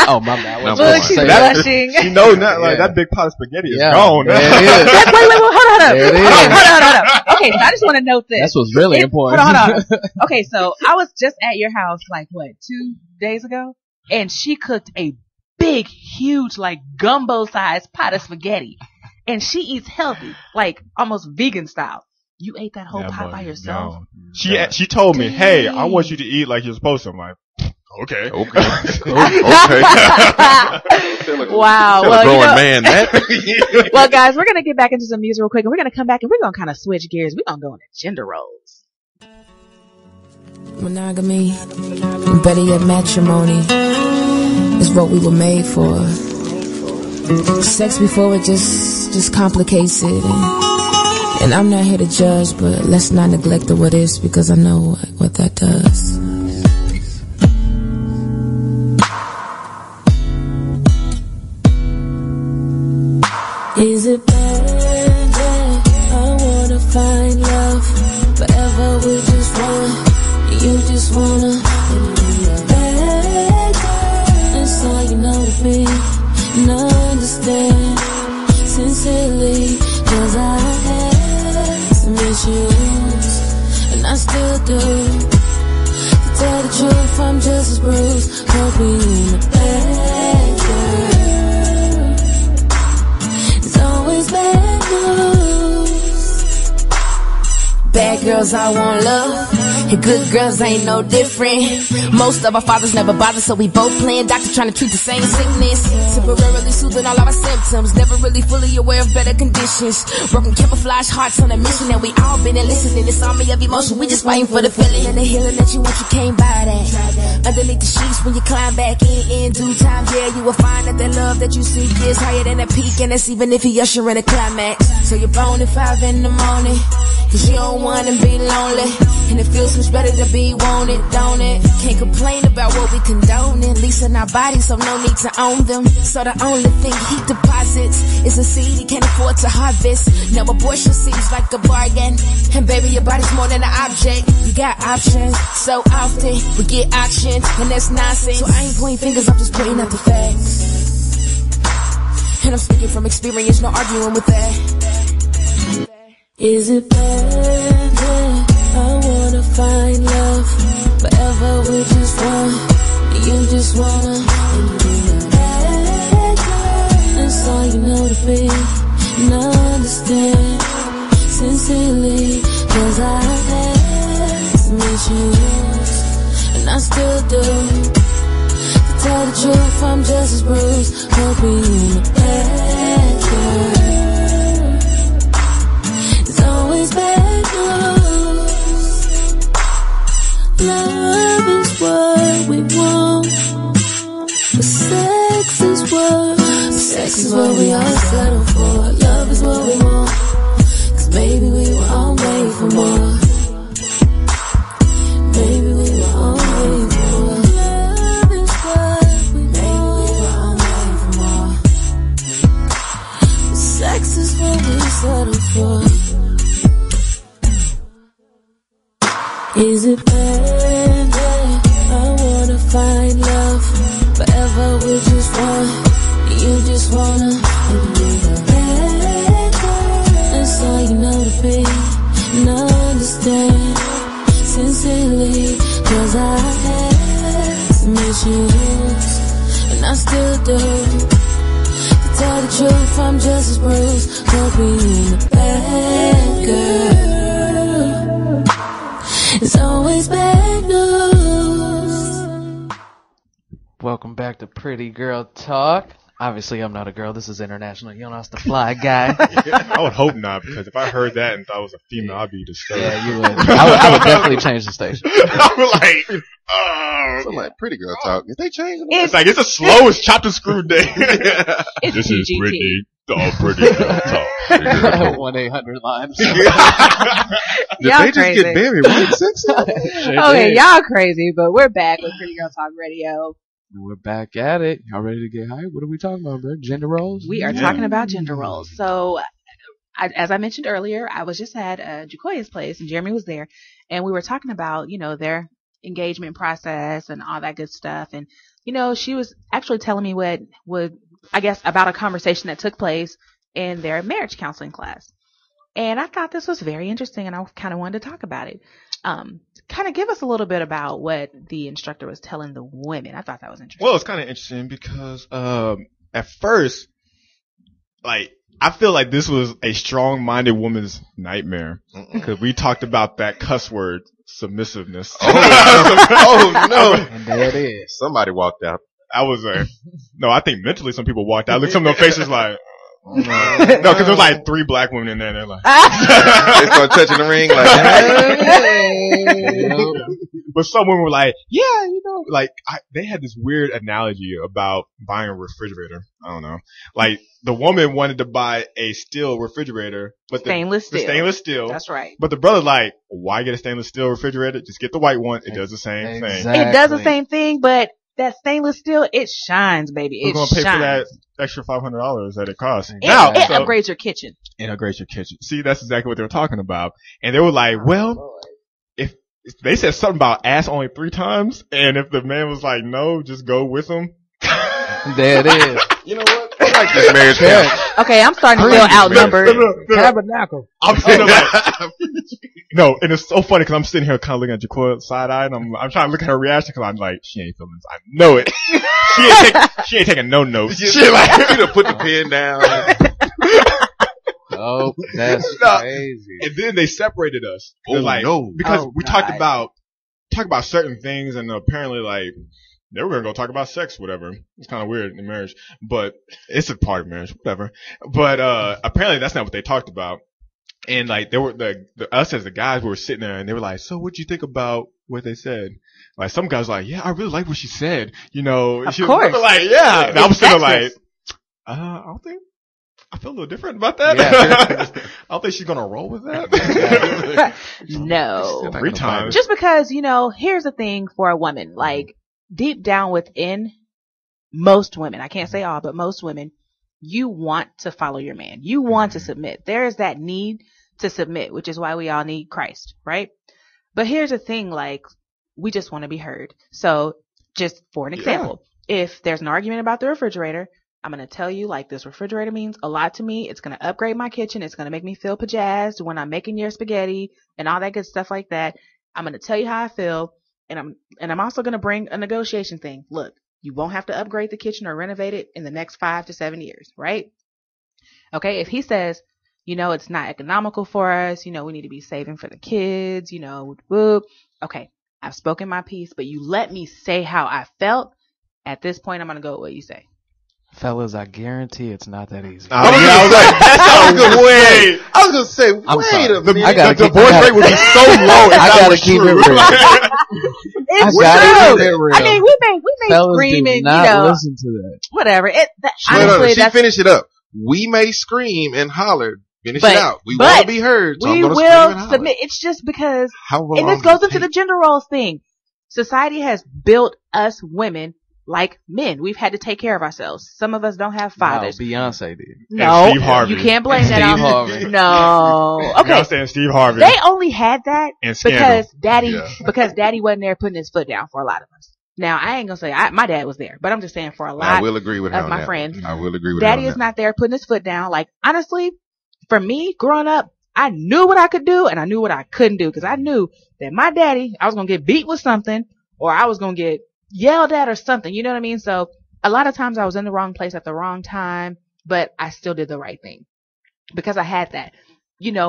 Oh, my bad. Look, she's blushing. You know, not like that big pot of spaghetti is gone. There it is. Wait, hold on. There it is. Hold on. Okay, so I just want to note this. That's what's really important. Hold on. Okay, so I was just at your house, like, 2 days ago? And she cooked a big, huge, like, gumbo-sized pot of spaghetti. And she eats healthy, like, almost vegan style. You ate that whole pot by yourself? No. She told me, hey, I want you to eat like you're supposed to. I'm like, okay. Wow. Well, growing man, well, guys, we're gonna get back into some music real quick, and we're gonna come back and we're gonna kind of switch gears. We're gonna go into gender roles. Monogamy, and better yet, matrimony is what we were made for. Sex before it just complicates it, and I'm not here to judge, but let's not neglect the what is, because I know what that does. Is it bad that I wanna find love forever with just one? You just wanna bad girl. That's all you know to me. And I understand sincerely, 'cause I had some issues, and I still do. To tell the truth, I'm just as bruised for being a bad girl. Bad news. Bad girls, I want love, and good girls ain't no different. Most of our fathers never bother, so we both playing doctor trying to treat the same sickness. Temporarily soothing all of our symptoms, never really fully aware of better conditions. Broken camouflage hearts on a mission, and we all been enlisted in this army of emotion. We just fighting for the feeling and the healing that you want. You can't buy that. Underneath the sheets when you climb back in due time, yeah, you will find that the love that you seek is higher than a peak, and that's even if you usher in a climax. So you're born at 5 in the morning, 'cause you don't wanna be lonely, and it feels much better to be wanted, don't it? Can't complain about what we condoning, leasing our bodies, so no need to own them. So the only thing he deposits is a seed he can't afford to harvest. No abortion seems like a bargain, and baby, your body's more than an object. You got options, so often we get auctioned, and that's nonsense. So I ain't pointing fingers, I'm just pointing out the facts, and I'm speaking from experience, no arguing with that. Is it bad that I wanna find love forever with just one? You just wanna bad girl. That's all you know to be, and I understand sincerely, 'cause I had some issues, and I still do. To tell the truth, I'm just as bruised for being a bad girl. Bad news. Love is what we want. Sex is what we all settle for. Love is what we want. Cause baby, we were all made for more. Baby, we were all made for more. Love is what we want. Baby, we were all made for more. Sex is what we settle for. Is it bad that I wanna find love forever with just one? You just wanna be bad girl. That's all you know to be. And I understand sincerely, cause I had some issues, and I still do. To tell the truth, I'm just as bruised for being a bad girl. It's always bad news. Welcome back to Pretty Girl Talk. Obviously, I'm not a girl. This is international. You don't have to fly, guy. I would hope not, because if I heard that and thought it was a female, I'd be disturbed. Yeah, you would. I would definitely change the station. I was like, oh. So like Pretty Girl Talk. If they change it, It's like, it's the slowest chopped and screwed day. It's This PGT. is Brittany. Oh, Pretty Girl Talk. 1-800 lines. did Y'all they just crazy. get married? Right? Sex? Okay, y'all crazy, but we're back with Pretty Girl Talk Radio. We're back at it. Y'all ready to get hype? What are we talking about, bro? Gender roles? We are talking about gender roles. So, as I mentioned earlier, I was just at Jacoya's place, and Jeremy was there, and we were talking about, their engagement process and all that good stuff. And, she was actually telling me what I guess, about a conversation that took place in their marriage counseling class. And I thought this was very interesting, and I kind of wanted to talk about it. Kind of give us a little bit about what the instructor was telling the women. I thought that was interesting. Well, it's kind of interesting because at first, like, I feel like this was a strong-minded woman's nightmare, because we talked about that cuss word, submissiveness. Oh no! And there it is. Somebody walked out. I was no, I think mentally some people walked out. Look, some of their faces like, no, because there was like 3 black women in there, and they're like, They start touching the ring like, but some women were like, yeah, like they had this weird analogy about buying a refrigerator. I don't know. Like the woman wanted to buy a steel refrigerator, but Stainless steel. Stainless steel. That's right. But the brother's like, why get a stainless steel refrigerator? Just get the white one. It does the same thing. Exactly. It does the same thing, but that stainless steel, it shines, baby. We're It going to pay shines. for that extra $500 that it costs. It, Now, it so- upgrades your kitchen. It upgrades your kitchen. See, that's exactly what they were talking about. And they were like, well, if they said something about ass only 3 times, and if the man was like, no, just go with him. There it is. you know what? I like this marriage counseling. Okay, I'm starting to feel outnumbered. Tabernacle. I'm sitting there like, no, and it's so funny because I'm sitting here kind of looking at Jacoya side eye, and I'm trying to look at her reaction because I'm like, she ain't feeling this. I know it. she ain't taking no notes. She like, you done put the pen down. Oh, that's crazy. And then they separated us. Oh, They're like, no. because Oh, we God. talked about certain things, and apparently like they were gonna go talk about sex, whatever. It's kind of weird in marriage, but it's a part of marriage, whatever. But apparently that's not what they talked about. And like they were us as the guys were sitting there, and they were like, "So what'd you think about what they said?" Like some guys were like, "Yeah, I really like what she said." Of She was course. like, "Yeah." And I was sitting there It's like, I don't think. I feel a little different about that. Yeah. I don't think she's gonna roll with that. No. 3 times. Just because, here's the thing for a woman, like deep down within most women, I can't say all, but most women, you want to follow your man. You want to submit. There is that need to submit, which is why we all need Christ, right? But here's the thing, like, we just want to be heard. So just for an example, if there's an argument about the refrigerator, I'm going to tell you, like, this refrigerator means a lot to me. It's going to upgrade my kitchen. It's going to make me feel pajazzed when I'm making your spaghetti and all that good stuff like that. I'm going to tell you how I feel. And I'm also going to bring a negotiation thing. Look, you won't have to upgrade the kitchen or renovate it in the next 5 to 7 years, right? Okay. If he says, it's not economical for us, we need to be saving for the kids, whoop. Okay. I've spoken my piece, but you let me say how I felt. At this point, I'm going to go with what you say. Fellas, I guarantee it's not that easy. I was gonna say, wait a minute. The divorce rate would be so low. I gotta keep it real. It's true. I mean, we may Fellas scream and, listen to that. whatever. Honestly, she finished it up. We may scream and holler. Finish it out. We want to be heard. So we will submit. It's just because, and this goes into the gender roles thing. Society has built us women like men. We've had to take care of ourselves. Some of us don't have fathers. No, Beyonce did. No, Steve Harvey. You can't blame that on Harvey. No. Okay. Beyonce and Steve Harvey. They only had that And because Scandal. daddy wasn't there putting his foot down for a lot of us. Now, I ain't gonna say my dad was there, but I'm just saying for a lot I will agree with of my friends. I will agree with Daddy is not there putting his foot down. Like, honestly, for me, growing up, I knew what I could do and I knew what I couldn't do because I knew that my daddy, I was going to get beat with something or I was going to get yelled at or something. You know what I mean? So a lot of times I was in the wrong place at the wrong time, but I still did the right thing because I had that,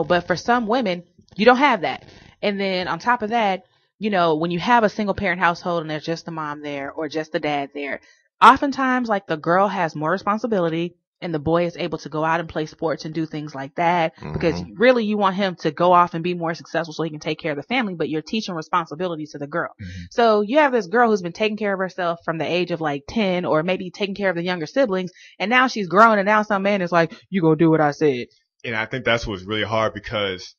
but for some women, you don't have that. And then on top of that, when you have a single parent household and there's just the mom there or just the dad there, oftentimes like the girl has more responsibility and the boy is able to go out and play sports and do things like that because really you want him to go off and be more successful so he can take care of the family, but you're teaching responsibility to the girl. So you have this girl who's been taking care of herself from the age of like 10 or maybe taking care of the younger siblings. And now she's grown and now some man is like, you gonna do what I said. And I think that's what's really hard because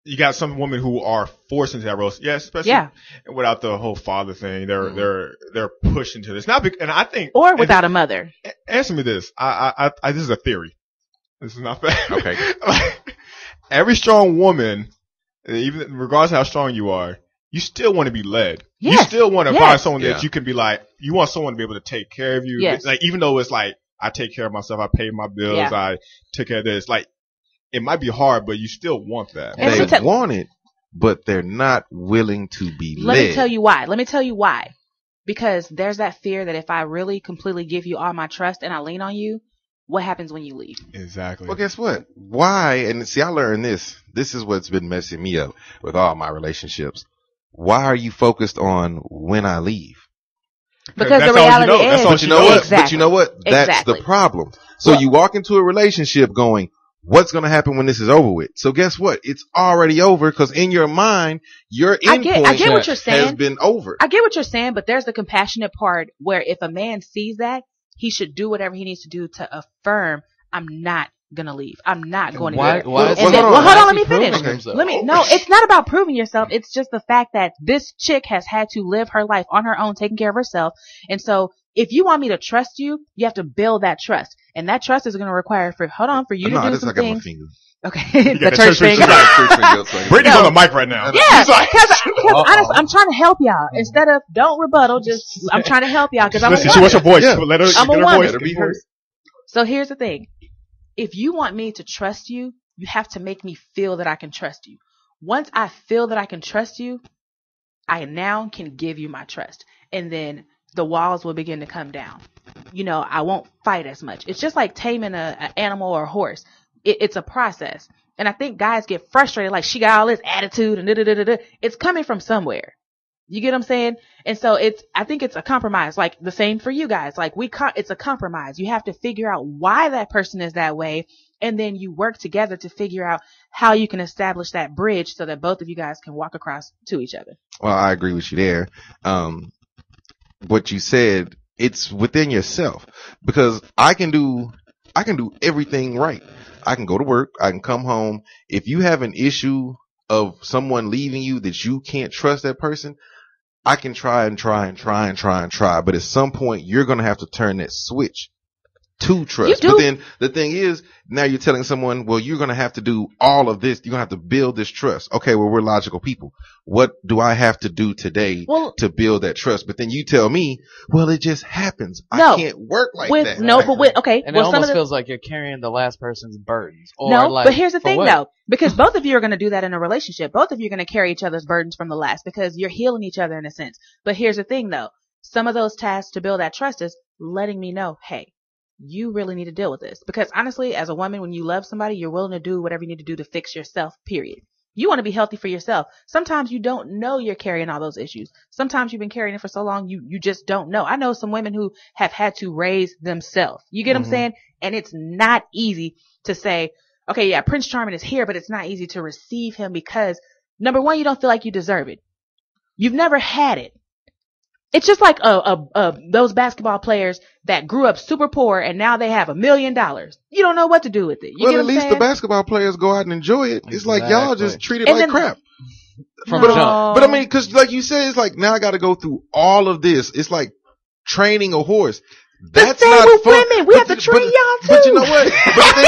you got some women who are forced into that role. Yeah, especially without the whole father thing. They're pushed into this. And I think. Or without a mother. Answer me this. This is a theory. This is not fact. Okay. Every strong woman, even regardless of how strong you are, you still want to be led. Yes. You still want to find someone that you can be like, you want someone to be able to take care of you. Yes. Like, even though it's like, I take care of myself, I pay my bills, I take care of this. Like, it might be hard, but you still want that. They want it, but they're not willing to be led. Let me tell you why. Because there's that fear that if I really completely give you all my trust and I lean on you, what happens when you leave? Exactly. Well, guess what? Why? And see, I learned this. This is what's been messing me up with all my relationships. Why are you focused on when I leave? Because the reality is, but you know what? That's the problem. So you walk into a relationship going, what's going to happen when this is over with? So guess what? It's already over because in your mind, your end point I get what you're saying. has been over. I get what you're saying, but there's the compassionate part where if a man sees that, he should do whatever he needs to do to affirm, I'm not going to leave. I'm not going to leave. Why hold on, let me finish. No, it's not about proving yourself. It's just the fact that this chick has had to live her life on her own, taking care of herself. And so if you want me to trust you, you have to build that trust. And that trust is going to require for you to do some things. Okay. The church finger. Brittany's on the mic right now. Yeah. Because honestly, I'm trying to help y'all. Instead of don't rebuttal, I'm trying to help y'all because I'm a woman. She wants her voice. Yeah. I'm a woman. Let her be heard. So here's the thing. If you want me to trust you, you have to make me feel that I can trust you. Once I feel that I can trust you, I now can give you my trust. And then the walls will begin to come down. I won't fight as much. It's just like taming an animal or a horse. It's a process. And I think guys get frustrated, like she got all this attitude and da-da-da-da-da. It's coming from somewhere. You get what I'm saying? And so I think it's a compromise, like the same for you guys. Like it's a compromise. You have to figure out why that person is that way. And then you work together to figure out how you can establish that bridge so that both of you guys can walk across to each other. Well, I agree with you there. What you said, it's within yourself because I can do everything right. I can go to work. I can come home. If you have an issue of someone leaving you that you can't trust that person, I can try. But at some point, you're going to have to turn that switch to trust. But then the thing is, now you're telling someone, well, you're going to have to do all of this. You're going to have to build this trust. Okay, well, we're logical people. What do I have to do today to build that trust? But then you tell me, well, it just happens. I can't work like that. And it almost feels like you're carrying the last person's burdens. But here's the thing though, because both of you are going to do that in a relationship. Both of you are going to carry each other's burdens from the last because you're healing each other in a sense. But here's the thing though, some of those tasks to build that trust is letting me know, hey, you really need to deal with this. Because honestly, as a woman, when you love somebody, you're willing to do whatever you need to do to fix yourself, period. You want to be healthy for yourself. Sometimes you don't know you're carrying all those issues. Sometimes you've been carrying it for so long, you just don't know. I know some women who have had to raise themselves. You get what I'm saying? And it's not easy to say, okay, yeah, Prince Charming is here, but it's not easy to receive him because, number one, you don't feel like you deserve it. You've never had it. It's just like those basketball players that grew up super poor and now they have $1 million. You don't know what to do with it. Well, at least the basketball players go out and enjoy it. It's like y'all just treat it like crap. But I mean, cause like you said, it's like now I got to go through all of this. It's like training a horse. That's not with fun. women. We have to train y'all too. But you know what? But the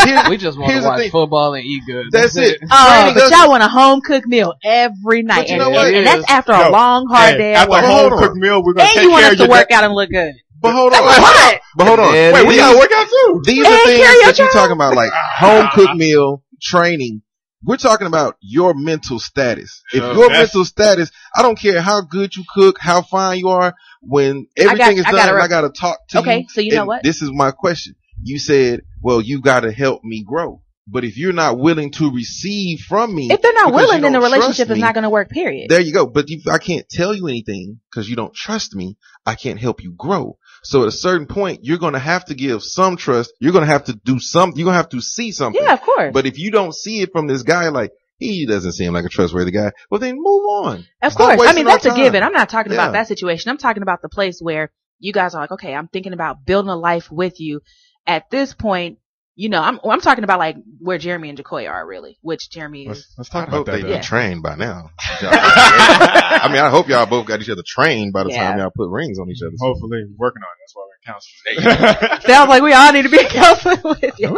thing is, we just want to watch football and eat good. That's it. Oh, but y'all want a home cooked meal every night. But you know what? And that's after a long, hard day at work. After a home cooked meal, we're going to take care of you want us to your work out and look good. But hold on. What? But hold on. Wait, we got to work out too. These are things that you're talking about, like home cooked meal, training. We're talking about your mental status. If your mental status, I don't care how good you cook, how fine you are, when everything is done, I got to talk to you. Okay, so you know what? This is my question. You said, well, you got to help me grow. But if you're not willing to receive from me. If they're not willing, then the relationship is not going to work, period. There you go. But if I can't tell you anything because you don't trust me, I can't help you grow. So at a certain point, you're going to have to give some trust. You're going to have to do something. You're going to have to see something. Yeah, of course. But if you don't see it from this guy, like, he doesn't seem like a trustworthy guy, well, then move on. Of course. I mean, that's a given. I'm not talking about that situation. I'm talking about the place where you guys are like, okay, I'm thinking about building a life with you. At this point, you know, I'm talking about like where Jeremy and Jacoya are really, which Jeremy is. Let's talk about that. They've been trained by now. I mean, I hope y'all both got each other trained by the time y'all put rings on each other. Hopefully, working on it. That's why we're counseling. Sounds like we all need to be counseling with you.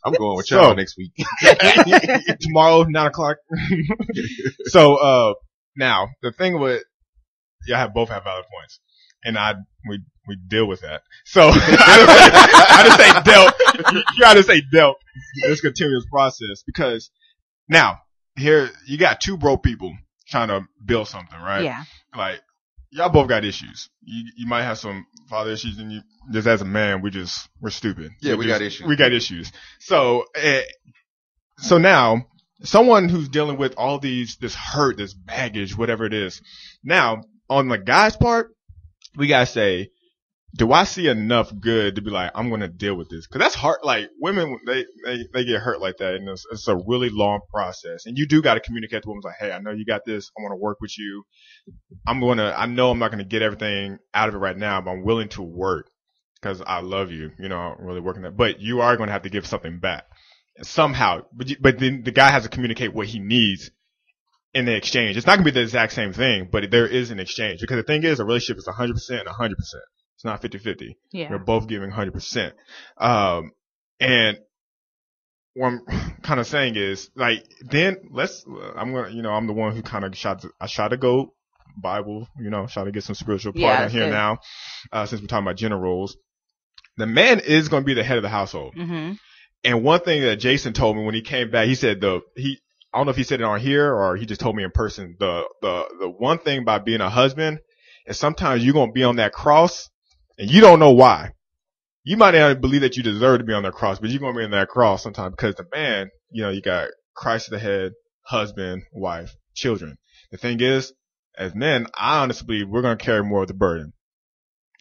I'm going with y'all next week. Tomorrow, 9:00. So, now the thing with y'all both have valid points, and we deal with that. So I just say dealt. You gotta say dealt. This continuous process because now here you got two broke people trying to build something, right? Yeah. Like y'all both got issues. You might have some father issues, and you just as a man, we're stupid. Yeah, we got issues. We got issues. So now someone who's dealing with all this hurt, this baggage, whatever it is. Now on the guy's part, we gotta say, do I see enough good to be like, I'm going to deal with this? Cause that's hard. Like women, they get hurt like that. And it's a really long process. And you do got to communicate to women like, hey, I know you got this. I want to work with you. I know I'm not going to get everything out of it right now, but I'm willing to work because I love you. You know, I'm really working that, but you are going to have to give something back somehow. But then the guy has to communicate what he needs in the exchange. It's not going to be the exact same thing, but there is an exchange because the thing is a relationship is 100% and 100%. It's not 50-50. Yeah. We're both giving 100%. And what I'm kind of saying is like, then I'm the one who kind of I shot to go Bible, try to get some spiritual part in here now, since we're talking about gender roles. The man is going to be the head of the household. Mm-hmm. And one thing that Jason told me when he came back, he said I don't know if he said it on here or he just told me in person. The one thing about being a husband is sometimes you're going to be on that cross and you don't know why. You might not believe that you deserve to be on that cross, but you're going to be on that cross sometimes because the man, you got Christ the head, husband, wife, children. The thing is, as men, I honestly believe we're going to carry more of the burden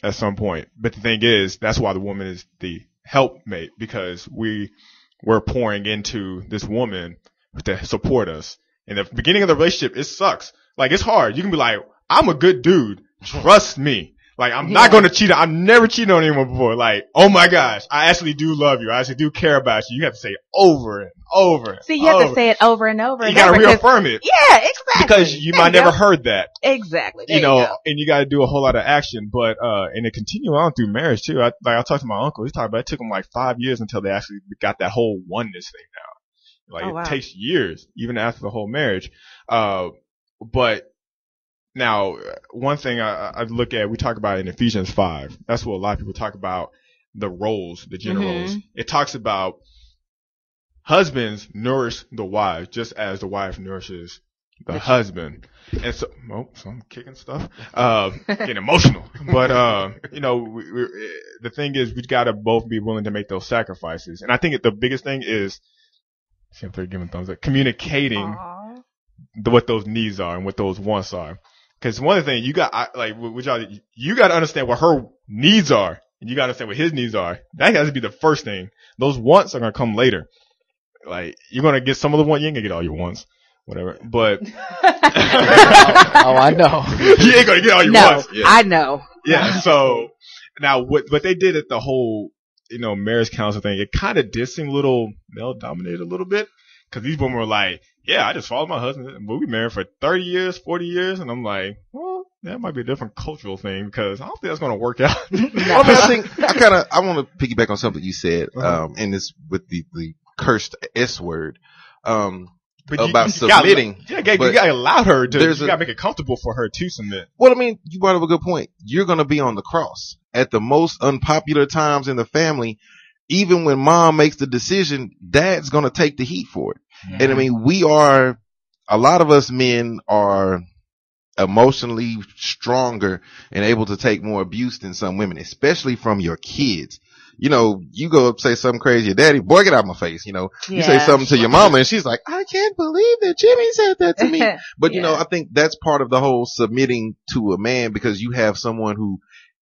at some point. But the thing is, that's why the woman is the helpmate, because we're pouring into this woman to support us. In the beginning of the relationship, it sucks. Like, it's hard. You can be like, I'm a good dude. Trust me. Like, I'm not going to cheat. I've never cheated on anyone before. Like, oh my gosh, I actually do love you. I actually do care about you. You have to say it over and over. See, you have to say it over and over. You got to reaffirm it. Yeah, exactly. Because you might never heard that. Exactly. And you got to do a whole lot of action. But, and it continued on through marriage too. I talked to my uncle. He talked about it took him like 5 years until they actually got that whole oneness thing down. Like, it takes years, even after the whole marriage. But now, one thing I look at, we talk about in Ephesians 5. That's what a lot of people talk about, the roles, the gender roles. It talks about husbands nourish the wife just as the wife nourishes the husband. And so I'm kicking stuff, getting emotional. But, the thing is, we got to both be willing to make those sacrifices. And I think the biggest thing is, see if they're giving thumbs up, communicating. what those needs are and what those wants are. Because one of the things you got to understand what her needs are, and you got to understand what his needs are. That has to be the first thing. Those wants are gonna come later. Like, you're gonna get some of the wants. You ain't gonna get all your wants, whatever. But I know. You ain't gonna get all your wants. Yeah. I know. Yeah. So now what they did at the whole, marriage council thing, it kind of did seem a little male dominated a little bit, because these women were like, yeah, I just followed my husband, but we married for 30 years, 40 years, and I'm like, well, that might be a different cultural thing, because I don't think that's going to work out. I want to piggyback on something you said, and this with the cursed S word, about submitting. You got to allow her to, you got to make it comfortable for her to submit. Well, I mean, you brought up a good point. You're going to be on the cross at the most unpopular times in the family. Even when mom makes the decision, dad's going to take the heat for it. Mm-hmm. And I mean, a lot of us men are emotionally stronger and able to take more abuse than some women, especially from your kids. You go up, say something crazy, daddy, boy, get out of my face. You say something to your mama and she's like, I can't believe that Jimmy said that to me. But, I think that's part of the whole submitting to a man, because you have someone who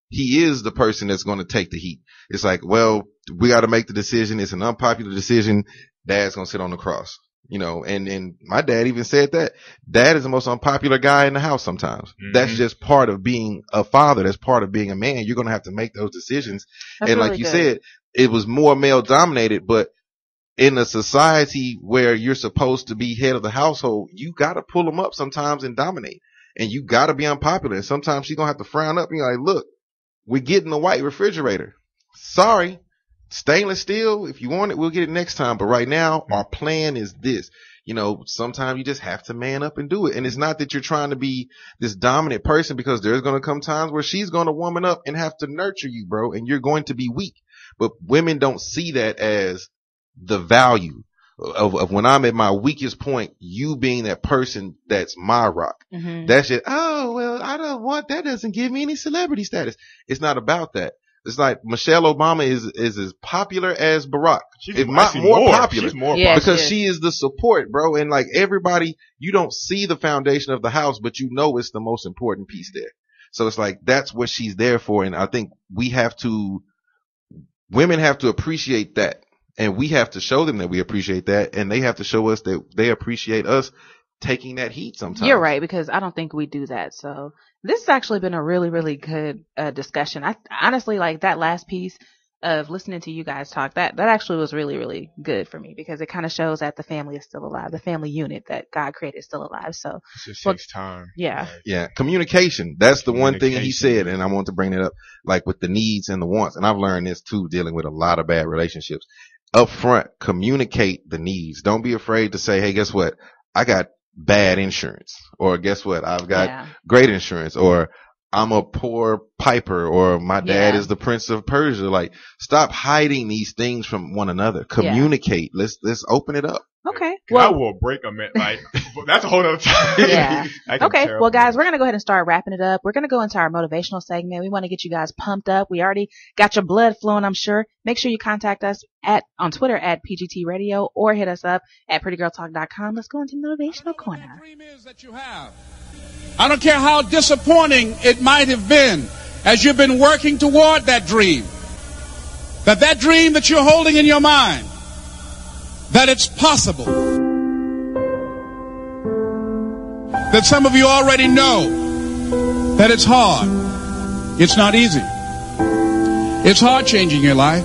he is the person that's going to take the heat. It's like, well, we got to make the decision. It's an unpopular decision. Dad's going to sit on the cross, and my dad even said that dad is the most unpopular guy in the house sometimes. Mm-hmm. That's just part of being a father. That's part of being a man. You're going to have to make those decisions. That's and really like you said, it was more male dominated, but in a society where you're supposed to be head of the household, you got to pull them up sometimes and dominate, and you got to be unpopular. And sometimes you're going to have to frown up and you're like, look, we're getting a white refrigerator. Sorry. Stainless steel, if you want it, we'll get it next time. But right now, our plan is this. Sometimes you just have to man up and do it. And it's not that you're trying to be this dominant person, because there's going to come times where she's going to woman up and have to nurture you, bro. And you're going to be weak. But women don't see that as the value of when I'm at my weakest point, you being that person that's my rock. Mm-hmm. That's just, oh, well, I don't want, that doesn't give me any celebrity status. It's not about that. It's like Michelle Obama is as popular as Barack. She's more popular. She's more popular because she is the support, bro. And like everybody, you don't see the foundation of the house, but you know it's the most important piece there. So it's like that's what she's there for. And I think women have to appreciate that, and we have to show them that we appreciate that, and they have to show us that they appreciate us taking that heat sometimes. You're right, because I don't think we do that. So this has actually been a really, really good discussion. I honestly, like that last piece of listening to you guys talk, that actually was really, really good for me, because it kind of shows that the family is still alive. The family unit that God created is still alive. So it just takes time. Yeah. Yeah. Communication. That's the one thing he said. And I want to bring it up, like with the needs and the wants. And I've learned this too, dealing with a lot of bad relationships. Up front, communicate the needs. Don't be afraid to say, hey, guess what? I got bad insurance, or guess what? I've got great insurance, or I'm a poor piper, or my dad is the Prince of Persia. Like, stop hiding these things from one another. Communicate. Let's open it up. Okay. Well, I will break them. Like, that's a whole other time. Yeah. Okay. Well, guys, we're going to go ahead and start wrapping it up. We're going to go into our motivational segment. We want to get you guys pumped up. We already got your blood flowing, I'm sure. Make sure you contact us on Twitter at PGT Radio, or hit us up at prettygirltalk.com. Let's go into Motivational Corner. Dream is that you have. I don't care how disappointing it might have been as you've been working toward that dream. That dream that you're holding in your mind, that it's possible. That some of you already know that it's hard. It's not easy. It's hard changing your life.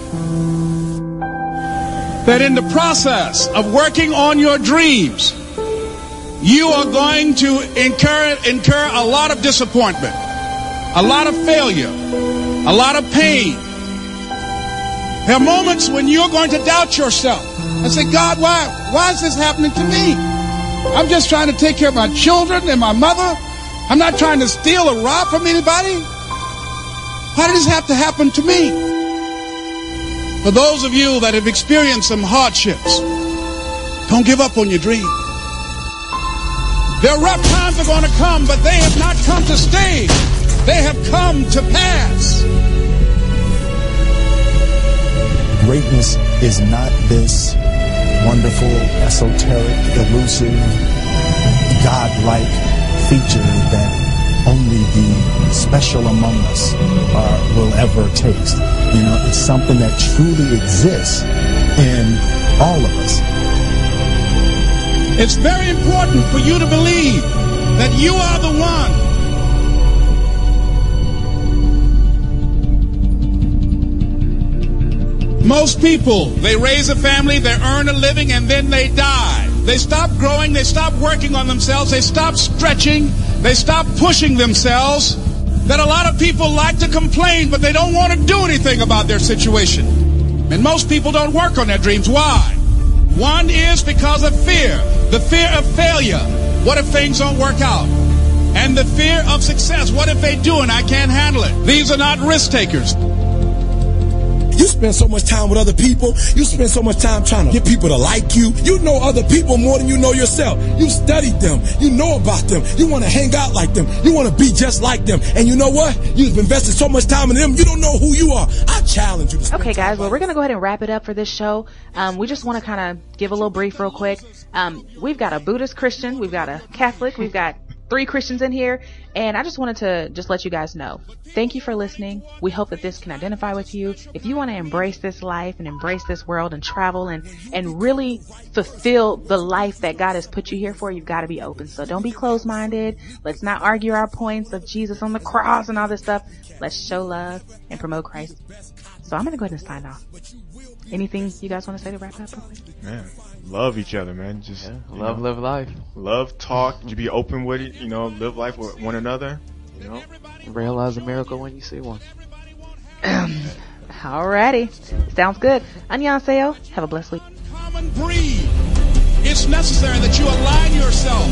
That in the process of working on your dreams, you are going to incur a lot of disappointment, a lot of failure, a lot of pain. There are moments when you're going to doubt yourself and say, God, why is this happening to me? I'm just trying to take care of my children and my mother. I'm not trying to steal or rob from anybody. Why did this have to happen to me? For those of you that have experienced some hardships, don't give up on your dream. Their rough times are going to come, but they have not come to stay. They have come to pass. Greatness is not this wonderful, esoteric, elusive, God God-like feature that only the special among us will ever taste. You know, it's something that truly exists in all of us. It's very important for you to believe that you are the one. Most people, they raise a family, they earn a living, and then they die. They stop growing, they stop working on themselves, they stop stretching, they stop pushing themselves. That a lot of people like to complain, but they don't want to do anything about their situation. And most people don't work on their dreams. Why? One is because of fear. The fear of failure. What if things don't work out? And the fear of success. What if they do and I can't handle it? These are not risk takers. You spend so much time with other people. You spend so much time trying to get people to like you. You know other people more than you know yourself. You studied them. You know about them. You want to hang out like them. You want to be just like them. And you know what? You've invested so much time in them, you don't know who you are. I challenge you to spend Okay, guys, time well, we're going to go ahead and wrap it up for this show. We just want to kind of give a little brief real quick. We've got a Buddhist Christian. We've got a Catholic. We've got 3 Christians in here, and I just wanted to just let you guys know. Thank you for listening. We hope that this can identify with you. If you want to embrace this life and embrace this world and travel and really fulfill the life that God has put you here for, you've got to be open. So don't be closed-minded. Let's not argue our points of Jesus on the cross and all this stuff. Let's show love and promote Christ. So I'm going to go ahead and sign off. Anything you guys want to say to wrap up real quick? Man, love each other, man. Just live life. Love, talk. You be open with it. You know, live life with one another. You know, realize a miracle when you see one. Alrighty, sounds good. Annyeonghaseyo. Have a blessed week. Common breed. It's necessary that you align yourself